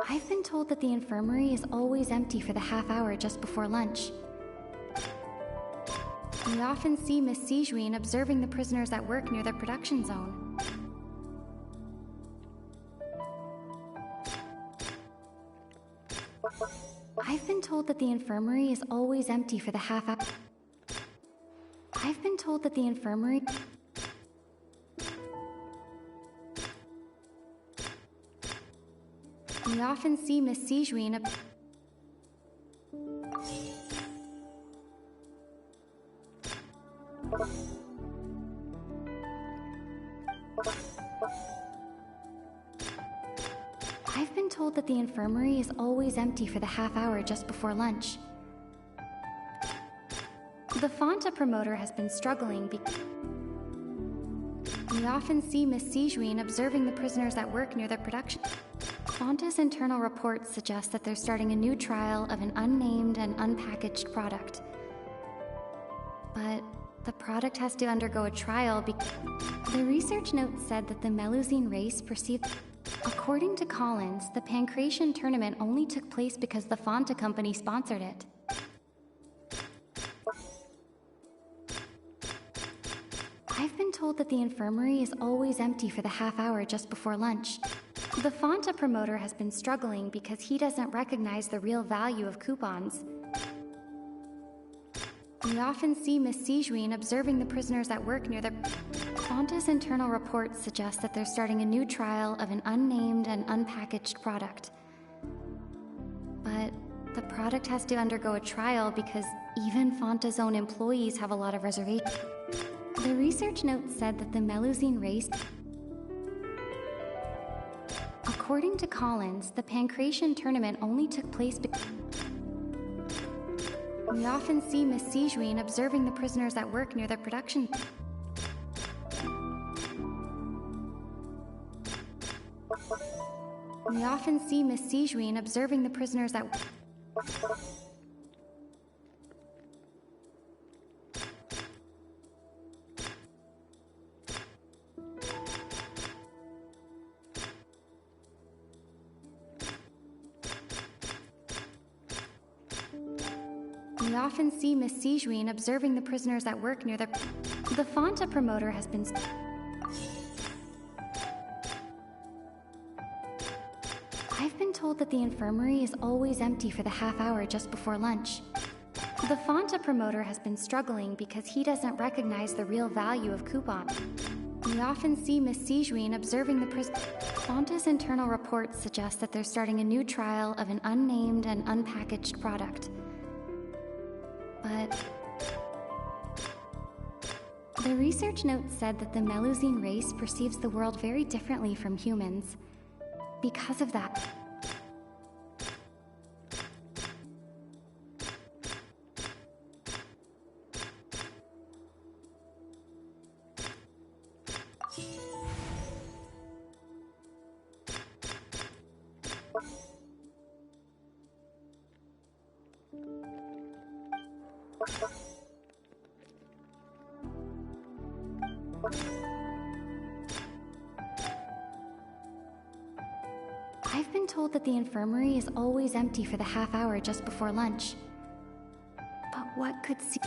Speaker 18: I've been told that the infirmary is always empty for the half hour just before lunch. We often see Miss Sijuin observing the prisoners at work near the production zone. I've been told that the infirmary is always empty for the half hour. I've been told that the infirmary... We often see Miss Sijuin I've been told that the infirmary is always empty for the half hour just before lunch. The Fanta promoter has been struggling We often see Miss Sijuin observing the prisoners at work near the production... Fanta's internal reports suggest that they're starting a new trial of an unnamed and unpackaged product. But the product has to undergo a trial because... The research note said that the Melusine race perceived... According to Collins, the Pancration tournament only took place because the Fanta company sponsored it. I've been told that the infirmary is always empty for the half hour just before lunch. The Fanta promoter has been struggling because he doesn't recognize the real value of coupons. We often see Miss Sijuin observing the prisoners at work near the... Fonta's internal reports suggest that they're starting a new trial of an unnamed and unpackaged product. But the product has to undergo a trial because even Fonta's own employees have a lot of reservations. The research note said that the Melusine race... According to Collins, the Pancration tournament only took place We often see Miss Sijuin observing the prisoners at work near the production... We often see Miss Sijuin observing the prisoners at... We often see Miss Sijuin observing the prisoners at work near the... The Fonta promoter has been... I've been told that the infirmary is always empty for the half hour just before lunch. The Fonta promoter has been struggling because he doesn't recognize the real value of coupons. We often see Miss Sijuin observing the prison... Fonta's internal reports suggest that they're starting a new trial of an unnamed and unpackaged product. But... The research note said that the Melusine race perceives the world very differently from humans. Because of that... I've been told that the infirmary is always empty for the half hour just before lunch. But what could see...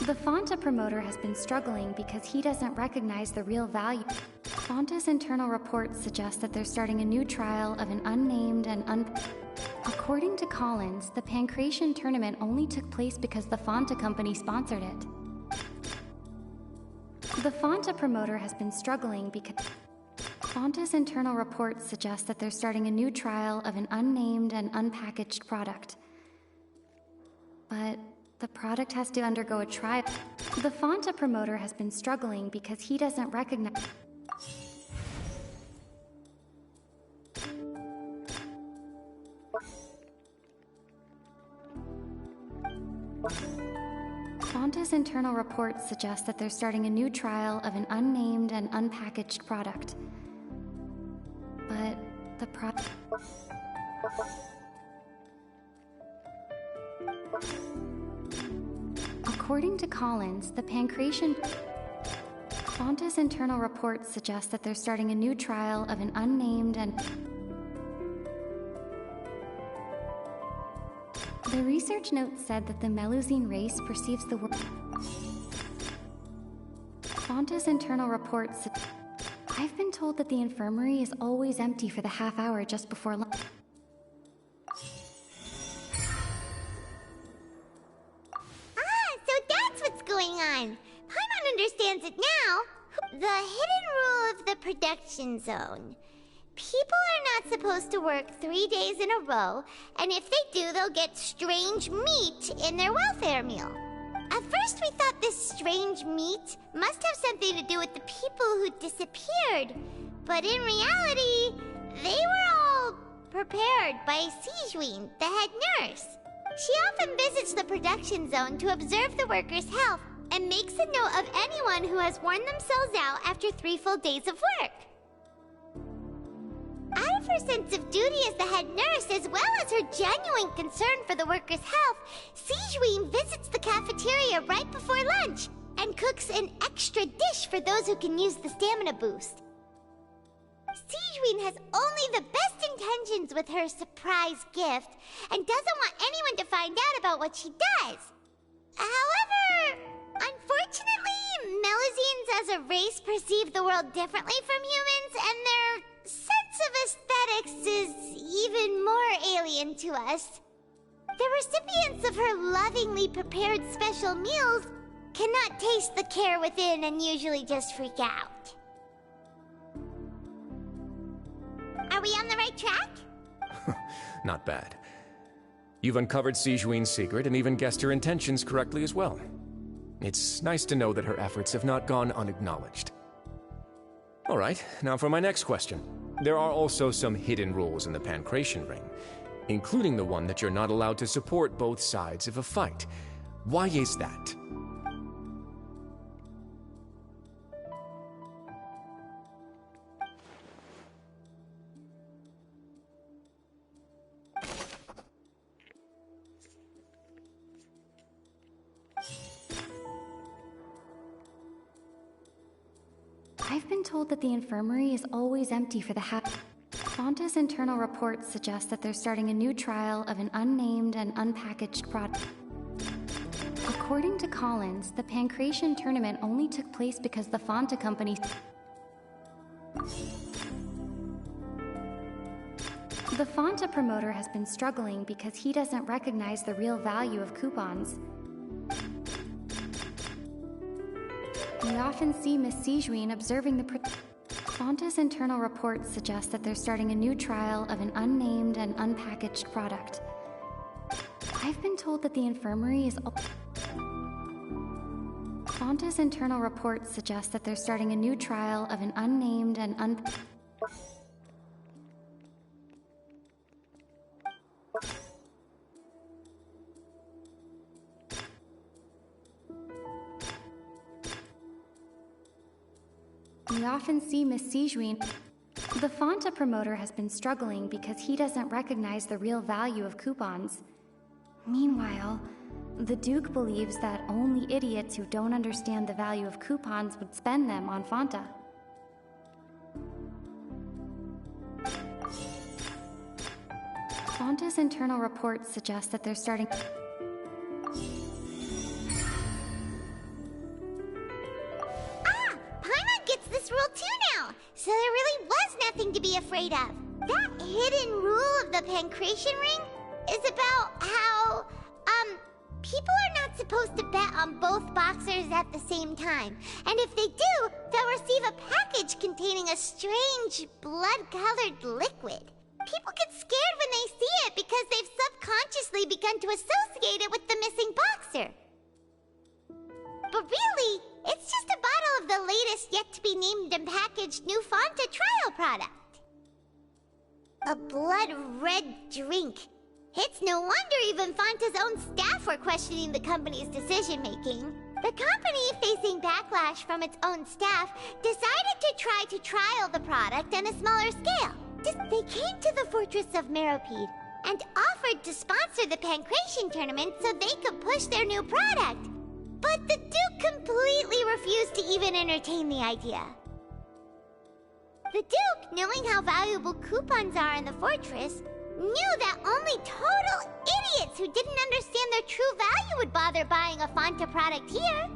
Speaker 18: The Fonta promoter has been struggling because he doesn't recognize the real value. Fonta's internal reports suggest that they're starting a new trial of an unnamed and According to Collins, the Pancration tournament only took place because the Fonta company sponsored it. The Fonta promoter has been struggling because... Fonta's internal reports suggest that they're starting a new trial of an unnamed and unpackaged product. But the product has to undergo a trial. The Fonta promoter has been struggling because he doesn't recognize... Fonta's internal reports suggest that they're starting a new trial of an unnamed and unpackaged product. But the According to Collins, the Pancration... Fonta's internal reports suggest that they're starting a new trial of an unnamed and... The research note said that the Melusine race perceives the world... Fonta's internal reports... I've been told that the infirmary is always empty for the half hour just before lunch.
Speaker 2: So that's what's going on. Paimon understands it now. The hidden rule of the production zone. People are not supposed to work 3 days in a row, and if they do, they'll get strange meat in their welfare meal. At first we thought this strange meat must have something to do with the people who disappeared, but in reality, they were all prepared by Sijuin, the head nurse. She often visits the production zone to observe the workers' health and makes a note of anyone who has worn themselves out after 3 full days of work. Out of her sense of duty as the head nurse, as well as her genuine concern for the workers' health, Sijuin visits the cafeteria right before lunch and cooks an extra dish for those who can use the stamina boost. Sijuin has only the best intentions with her surprise gift and doesn't want anyone to find out about what she does. However, unfortunately, Melusines as a race perceive the world differently from humans, and their sense of aesthetics is even more alien to us. The recipients of her lovingly prepared special meals cannot taste the care within and usually just freak out. Are we on the right track?
Speaker 17: Not bad. You've uncovered Sijuin's secret and even guessed her intentions correctly as well. It's nice to know that her efforts have not gone unacknowledged. Alright, now for my next question. There are also some hidden rules in the Pancration Ring, including the one that you're not allowed to support both sides of a fight. Why is that?
Speaker 18: I've been told that the infirmary is always empty for the Fonta's internal reports suggest that they're starting a new trial of an unnamed and unpackaged product. According to Collins, the Pancration tournament only took place because the Fonta company... The Fonta promoter has been struggling because he doesn't recognize the real value of coupons. We often see Miss Sijuin observing the... Fonta's internal reports suggest that they're starting a new trial of an unnamed and unpackaged product. I've been told that the infirmary is... Fonta's internal reports suggest that they're starting a new trial of an unnamed and We often see Miss Sijuin. The Fonta promoter has been struggling because he doesn't recognize the real value of coupons. Meanwhile, the Duke believes that only idiots who don't understand the value of coupons would spend them on Fonta. Fonta's internal reports suggest that they're starting...
Speaker 2: Rule 2 now, so there really was nothing to be afraid of. That hidden rule of the Pancration Ring is about how, people are not supposed to bet on both boxers at the same time. And if they do, they'll receive a package containing a strange, blood-colored liquid. People get scared when they see it because they've subconsciously begun to associate it with the missing boxer. But really, it's just a bottle of the latest yet-to-be-named and packaged new Fonta trial product. A blood-red drink. It's no wonder even Fonta's own staff were questioning the company's decision-making. The company, facing backlash from its own staff, decided to try to trial the product on a smaller scale. They came to the Fortress of Meropide and offered to sponsor the Pancration tournament so they could push their new product. But the Duke completely refused to even entertain the idea. The Duke, knowing how valuable coupons are in the fortress, knew that only total idiots who didn't understand their true value would bother buying a Fonta product here.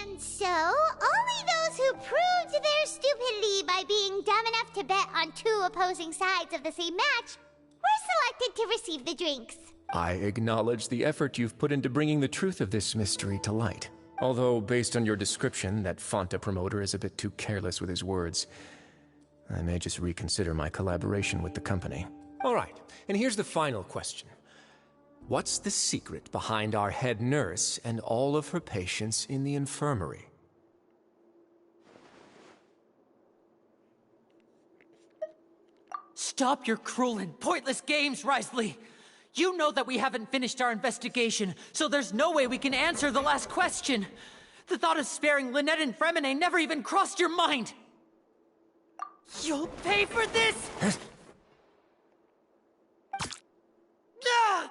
Speaker 2: And so, only those who proved their stupidity by being dumb enough to bet on two opposing sides of the same match were selected to receive the drinks.
Speaker 17: I acknowledge the effort you've put into bringing the truth of this mystery to light. Although, based on your description, that Fonta promoter is a bit too careless with his words. I may just reconsider my collaboration with the company. All right, and here's the final question. What's the secret behind our head nurse and all of her patients in the infirmary?
Speaker 14: Stop your cruel and pointless games, Risley! You know that we haven't finished our investigation, so there's no way we can answer the last question. The thought of sparing Lynette and Fremine never even crossed your mind. You'll pay for this! Ah!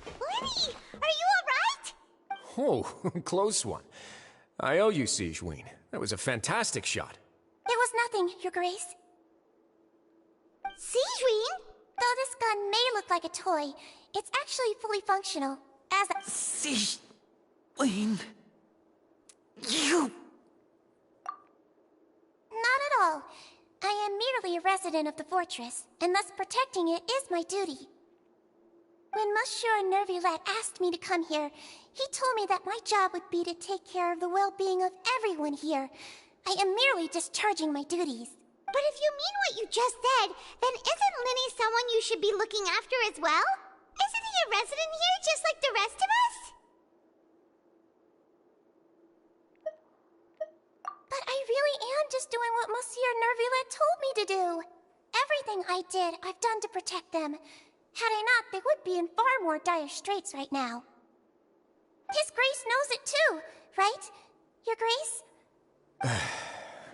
Speaker 2: Lenny, are you alright?
Speaker 17: Oh, close one. I owe you, Sijuin. That was a fantastic shot.
Speaker 15: It was nothing, Your Grace.
Speaker 2: Sijuin?
Speaker 15: Though this gun may look like a toy, it's actually fully functional. as a...
Speaker 14: Siegween... You...
Speaker 15: Not at all. I am merely a resident of the fortress, and thus protecting it is my duty. When Monsieur Nervulette asked me to come here, he told me that my job would be to take care of the well-being of everyone here. I am merely discharging my duties.
Speaker 2: But if you mean what you just said, then isn't Linny someone you should be looking after as well? Isn't he a resident here just like the rest of us?
Speaker 15: But I really am just doing what Monsieur Nervulette told me to do. Everything I did, I've done to protect them. Had I not, they would be in far more dire straits right now. His Grace knows it too, right? Your Grace?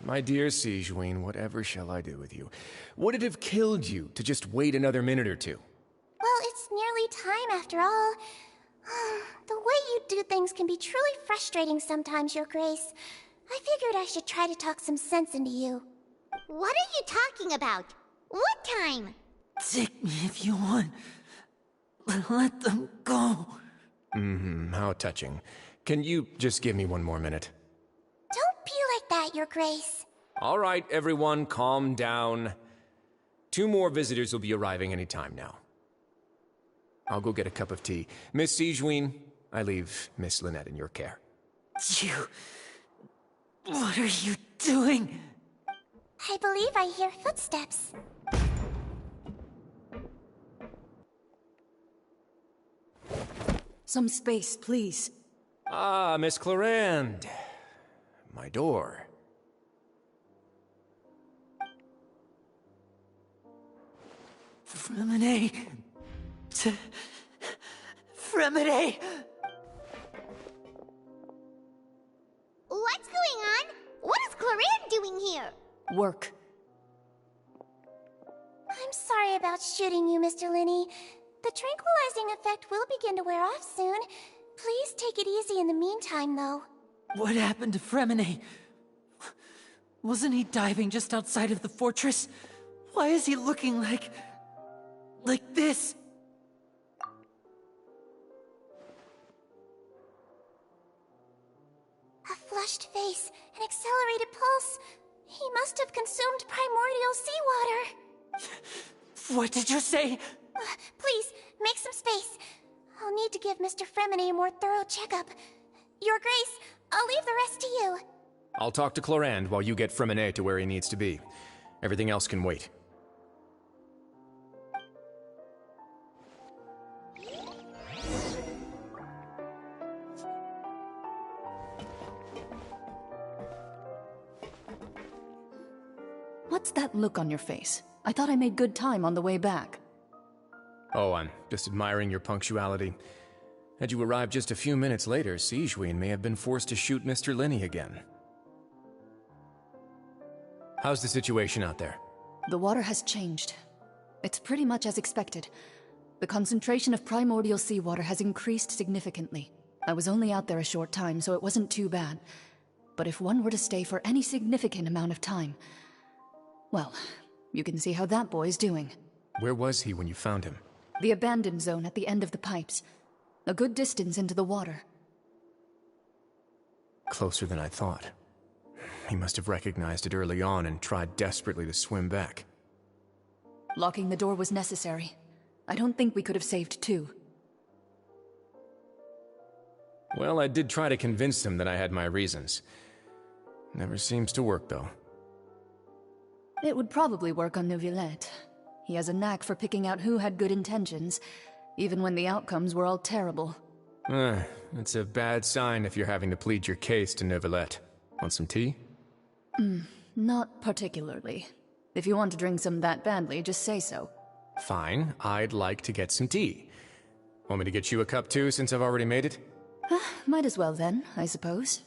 Speaker 17: My dear Siegween, whatever shall I do with you? Would it have killed you to just wait another minute or two?
Speaker 15: Well, it's nearly time after all. The way you do things can be truly frustrating sometimes, Your Grace. I figured I should try to talk some sense into you.
Speaker 2: What are you talking about? What time?
Speaker 14: Take me if you want. But let them go.
Speaker 17: How touching. Can you just give me one more minute?
Speaker 15: Don't be like that, Your Grace.
Speaker 17: All right, everyone, calm down. 2 more visitors will be arriving any time now. I'll go get a cup of tea. Miss Siegween, I leave Miss Lynette in your care.
Speaker 14: You... What are you doing?
Speaker 15: I believe I hear footsteps.
Speaker 14: Some space, please.
Speaker 17: Ah, Miss Clarande. My door.
Speaker 14: Fremine... Fremine...
Speaker 2: What's going on? What is Clarande doing here?
Speaker 14: Work.
Speaker 15: I'm sorry about shooting you, Mr. Linny. The tranquilizing effect will begin to wear off soon. Please take it easy in the meantime, though.
Speaker 14: What happened to Fremine? Wasn't he diving just outside of the fortress? Why is he looking like this?
Speaker 15: A flushed face, an accelerated pulse. He must have consumed primordial seawater.
Speaker 14: What did you say?
Speaker 15: Please, make some space. I'll need to give Mr. Fremine a more thorough checkup. Your Grace, I'll leave the rest to you.
Speaker 17: I'll talk to Clarande while you get Fremine to where he needs to be. Everything else can wait.
Speaker 19: What's that look on your face? I thought I made good time on the way back.
Speaker 17: Oh, I'm just admiring your punctuality. Had you arrived just a few minutes later, Siegween may have been forced to shoot Mr. Linny again. How's the situation out there?
Speaker 19: The water has changed. It's pretty much as expected. The concentration of primordial seawater has increased significantly. I was only out there a short time, so it wasn't too bad. But if one were to stay for any significant amount of time... well, you can see how that boy's doing.
Speaker 17: Where was he when you found him?
Speaker 19: The abandoned zone at the end of the pipes. A good distance into the water.
Speaker 17: Closer than I thought. He must have recognized it early on and tried desperately to swim back.
Speaker 19: Locking the door was necessary. I don't think we could have saved 2.
Speaker 17: Well, I did try to convince him that I had my reasons. Never seems to work, though.
Speaker 19: It would probably work on Neuvillette. He has a knack for picking out who had good intentions, even when the outcomes were all terrible.
Speaker 17: It's a bad sign if you're having to plead your case to Neuvillette. Want some tea?
Speaker 19: Not particularly. If you want to drink some that badly, just say so.
Speaker 17: Fine, I'd like to get some tea. Want me to get you a cup too, since I've already made it?
Speaker 19: Might as well then, I suppose.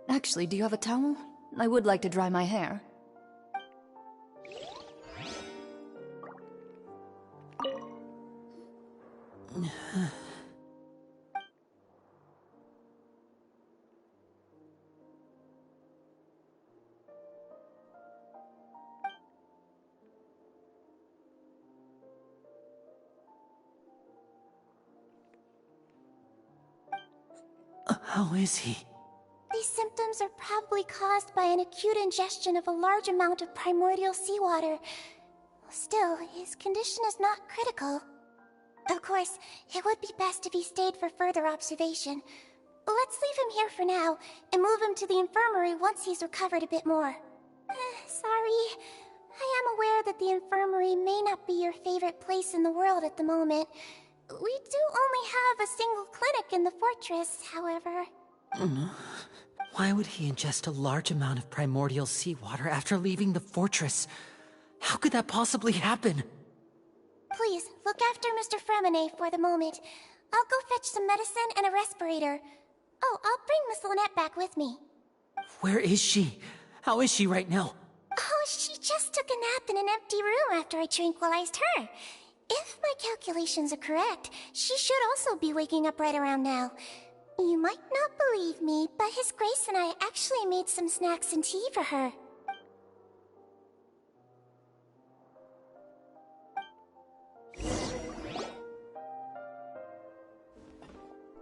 Speaker 19: Actually, do you have a towel? I would like to dry my hair.
Speaker 14: How is he?
Speaker 15: These symptoms are probably caused by an acute ingestion of a large amount of primordial seawater. Still, his condition is not critical. Of course, it would be best if he stayed for further observation. Let's leave him here for now, and move him to the infirmary once he's recovered a bit more. Sorry. I am aware that the infirmary may not be your favorite place in the world at the moment. We do only have a single clinic in the fortress, however.
Speaker 14: Why would he ingest a large amount of primordial seawater after leaving the fortress? How could that possibly happen?
Speaker 15: Please, look after Mr. Fremine for the moment. I'll go fetch some medicine and a respirator. Oh, I'll bring Miss Lynette back with me.
Speaker 14: Where is she? How is she right now?
Speaker 15: Oh, she just took a nap in an empty room after I tranquilized her. If my calculations are correct, she should also be waking up right around now. You might not believe me, but His Grace and I actually made some snacks and tea for her.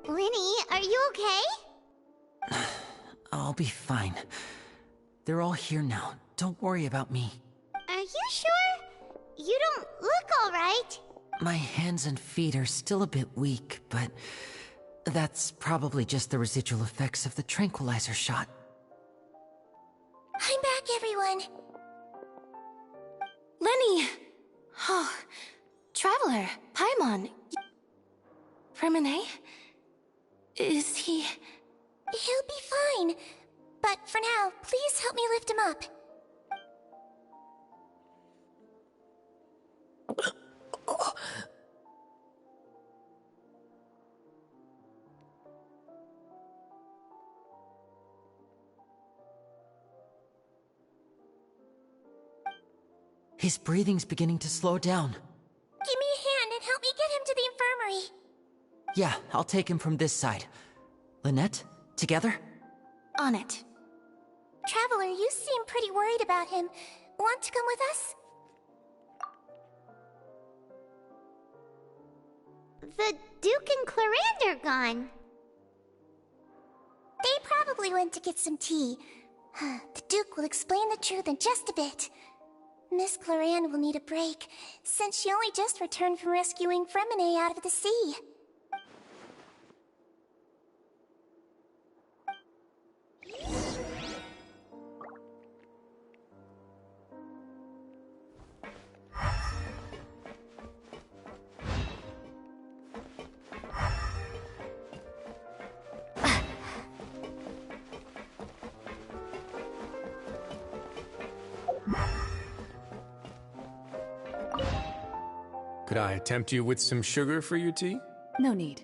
Speaker 2: Winnie, are you okay?
Speaker 14: I'll be fine. They're all here now. Don't worry about me.
Speaker 2: Are you sure? You don't look alright.
Speaker 14: My hands and feet are still a bit weak, but that's probably just the residual effects of the tranquilizer shot.
Speaker 15: I'm back, everyone.
Speaker 4: Lenny! Oh, Traveler, Paimon. Fremine? Is he...
Speaker 15: He'll be fine. But for now, please help me lift him up.
Speaker 14: His breathing's beginning to slow down.
Speaker 15: Give me a hand and help me get him to the infirmary.
Speaker 14: Yeah, I'll take him from this side. Lynette, together?
Speaker 4: On it.
Speaker 15: Traveler, you seem pretty worried about him. Want to come with us?
Speaker 2: The Duke and Clarande are gone.
Speaker 15: They probably went to get some tea. The Duke will explain the truth in just a bit. Miss Clarande will need a break, since she only just returned from rescuing Fremine out of the sea.
Speaker 17: Could I tempt you with some sugar for your tea?
Speaker 19: No need.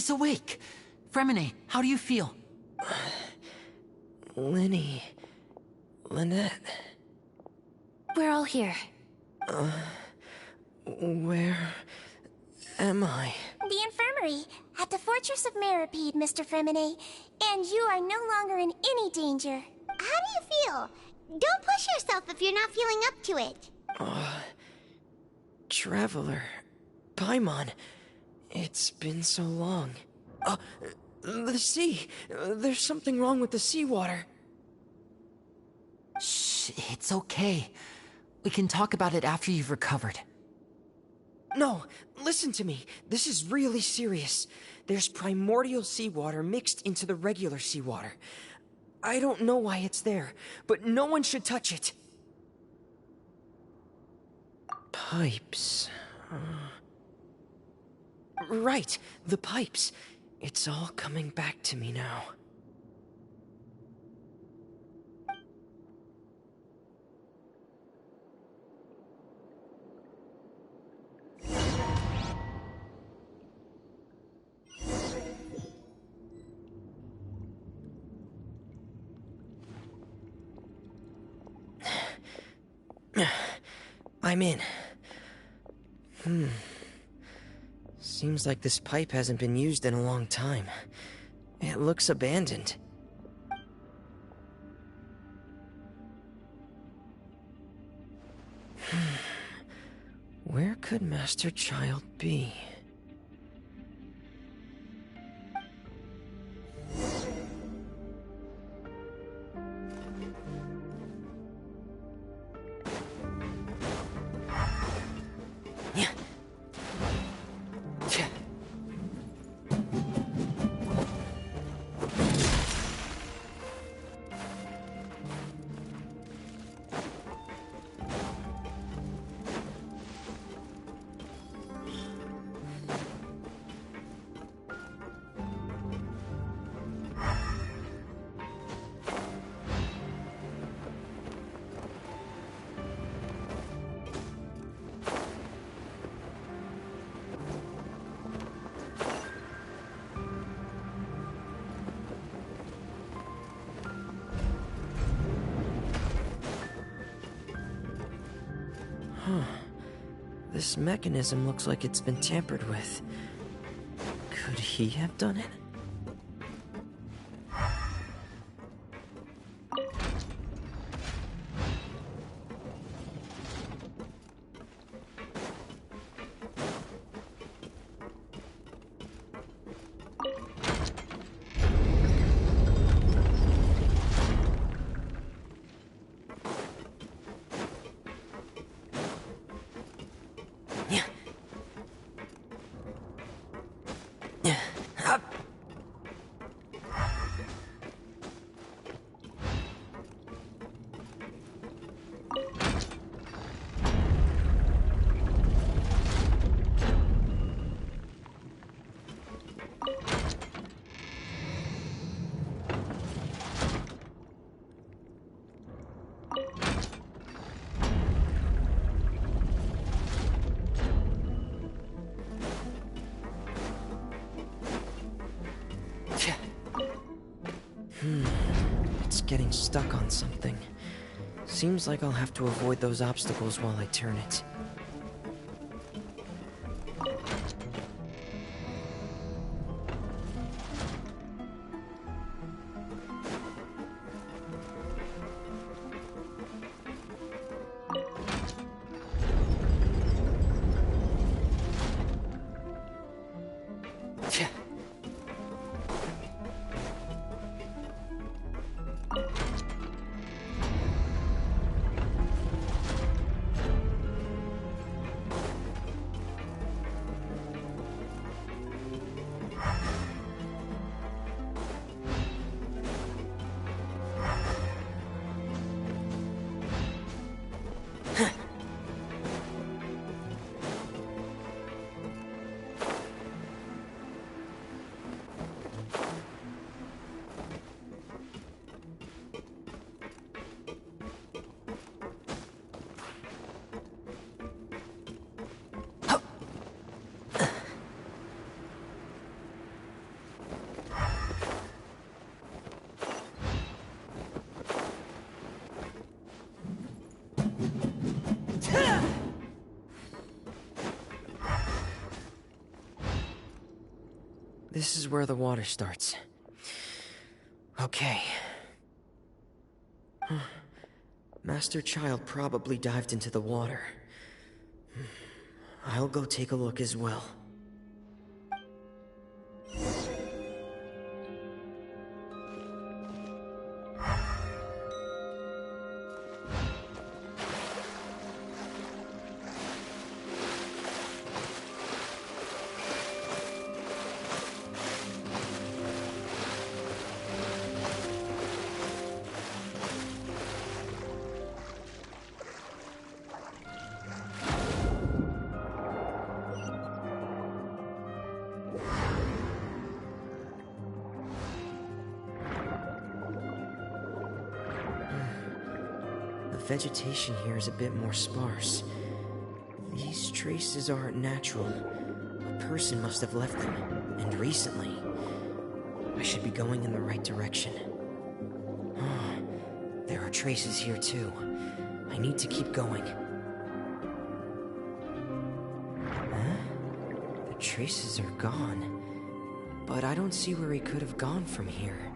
Speaker 14: He's awake. Fremine, how do you feel?
Speaker 20: Lenny... Lynette...
Speaker 18: We're all here.
Speaker 20: Where am I?
Speaker 15: The infirmary, at the Fortress of Meripede, Mr. Fremine. And you are no longer in any danger.
Speaker 2: How do you feel? Don't push yourself if you're not feeling up to it.
Speaker 20: Traveler... Paimon... It's been so long. The sea... There's something wrong with the seawater.
Speaker 14: Shh, it's okay. We can talk about it after you've recovered.
Speaker 20: No, listen to me. This is really serious. There's primordial seawater mixed into the regular seawater. I don't know why it's there, but no one should touch it. Pipes... Right, the pipes. It's all coming back to me now. I'm in. Seems like this pipe hasn't been used in a long time. It looks abandoned. Where could Master Child be? This mechanism looks like it's been tampered with. Could he have done it? It's getting stuck on something. Seems like I'll have to avoid those obstacles while I turn it. this is where the water starts. Okay. Master Child probably dived into the water. I'll go take a look as well. The vegetation here is a bit more sparse. These traces aren't natural. A person must have left them, and recently. I should be going in the right direction. There are traces here too. I need to keep going. The traces are gone, but I don't see where he could have gone from here.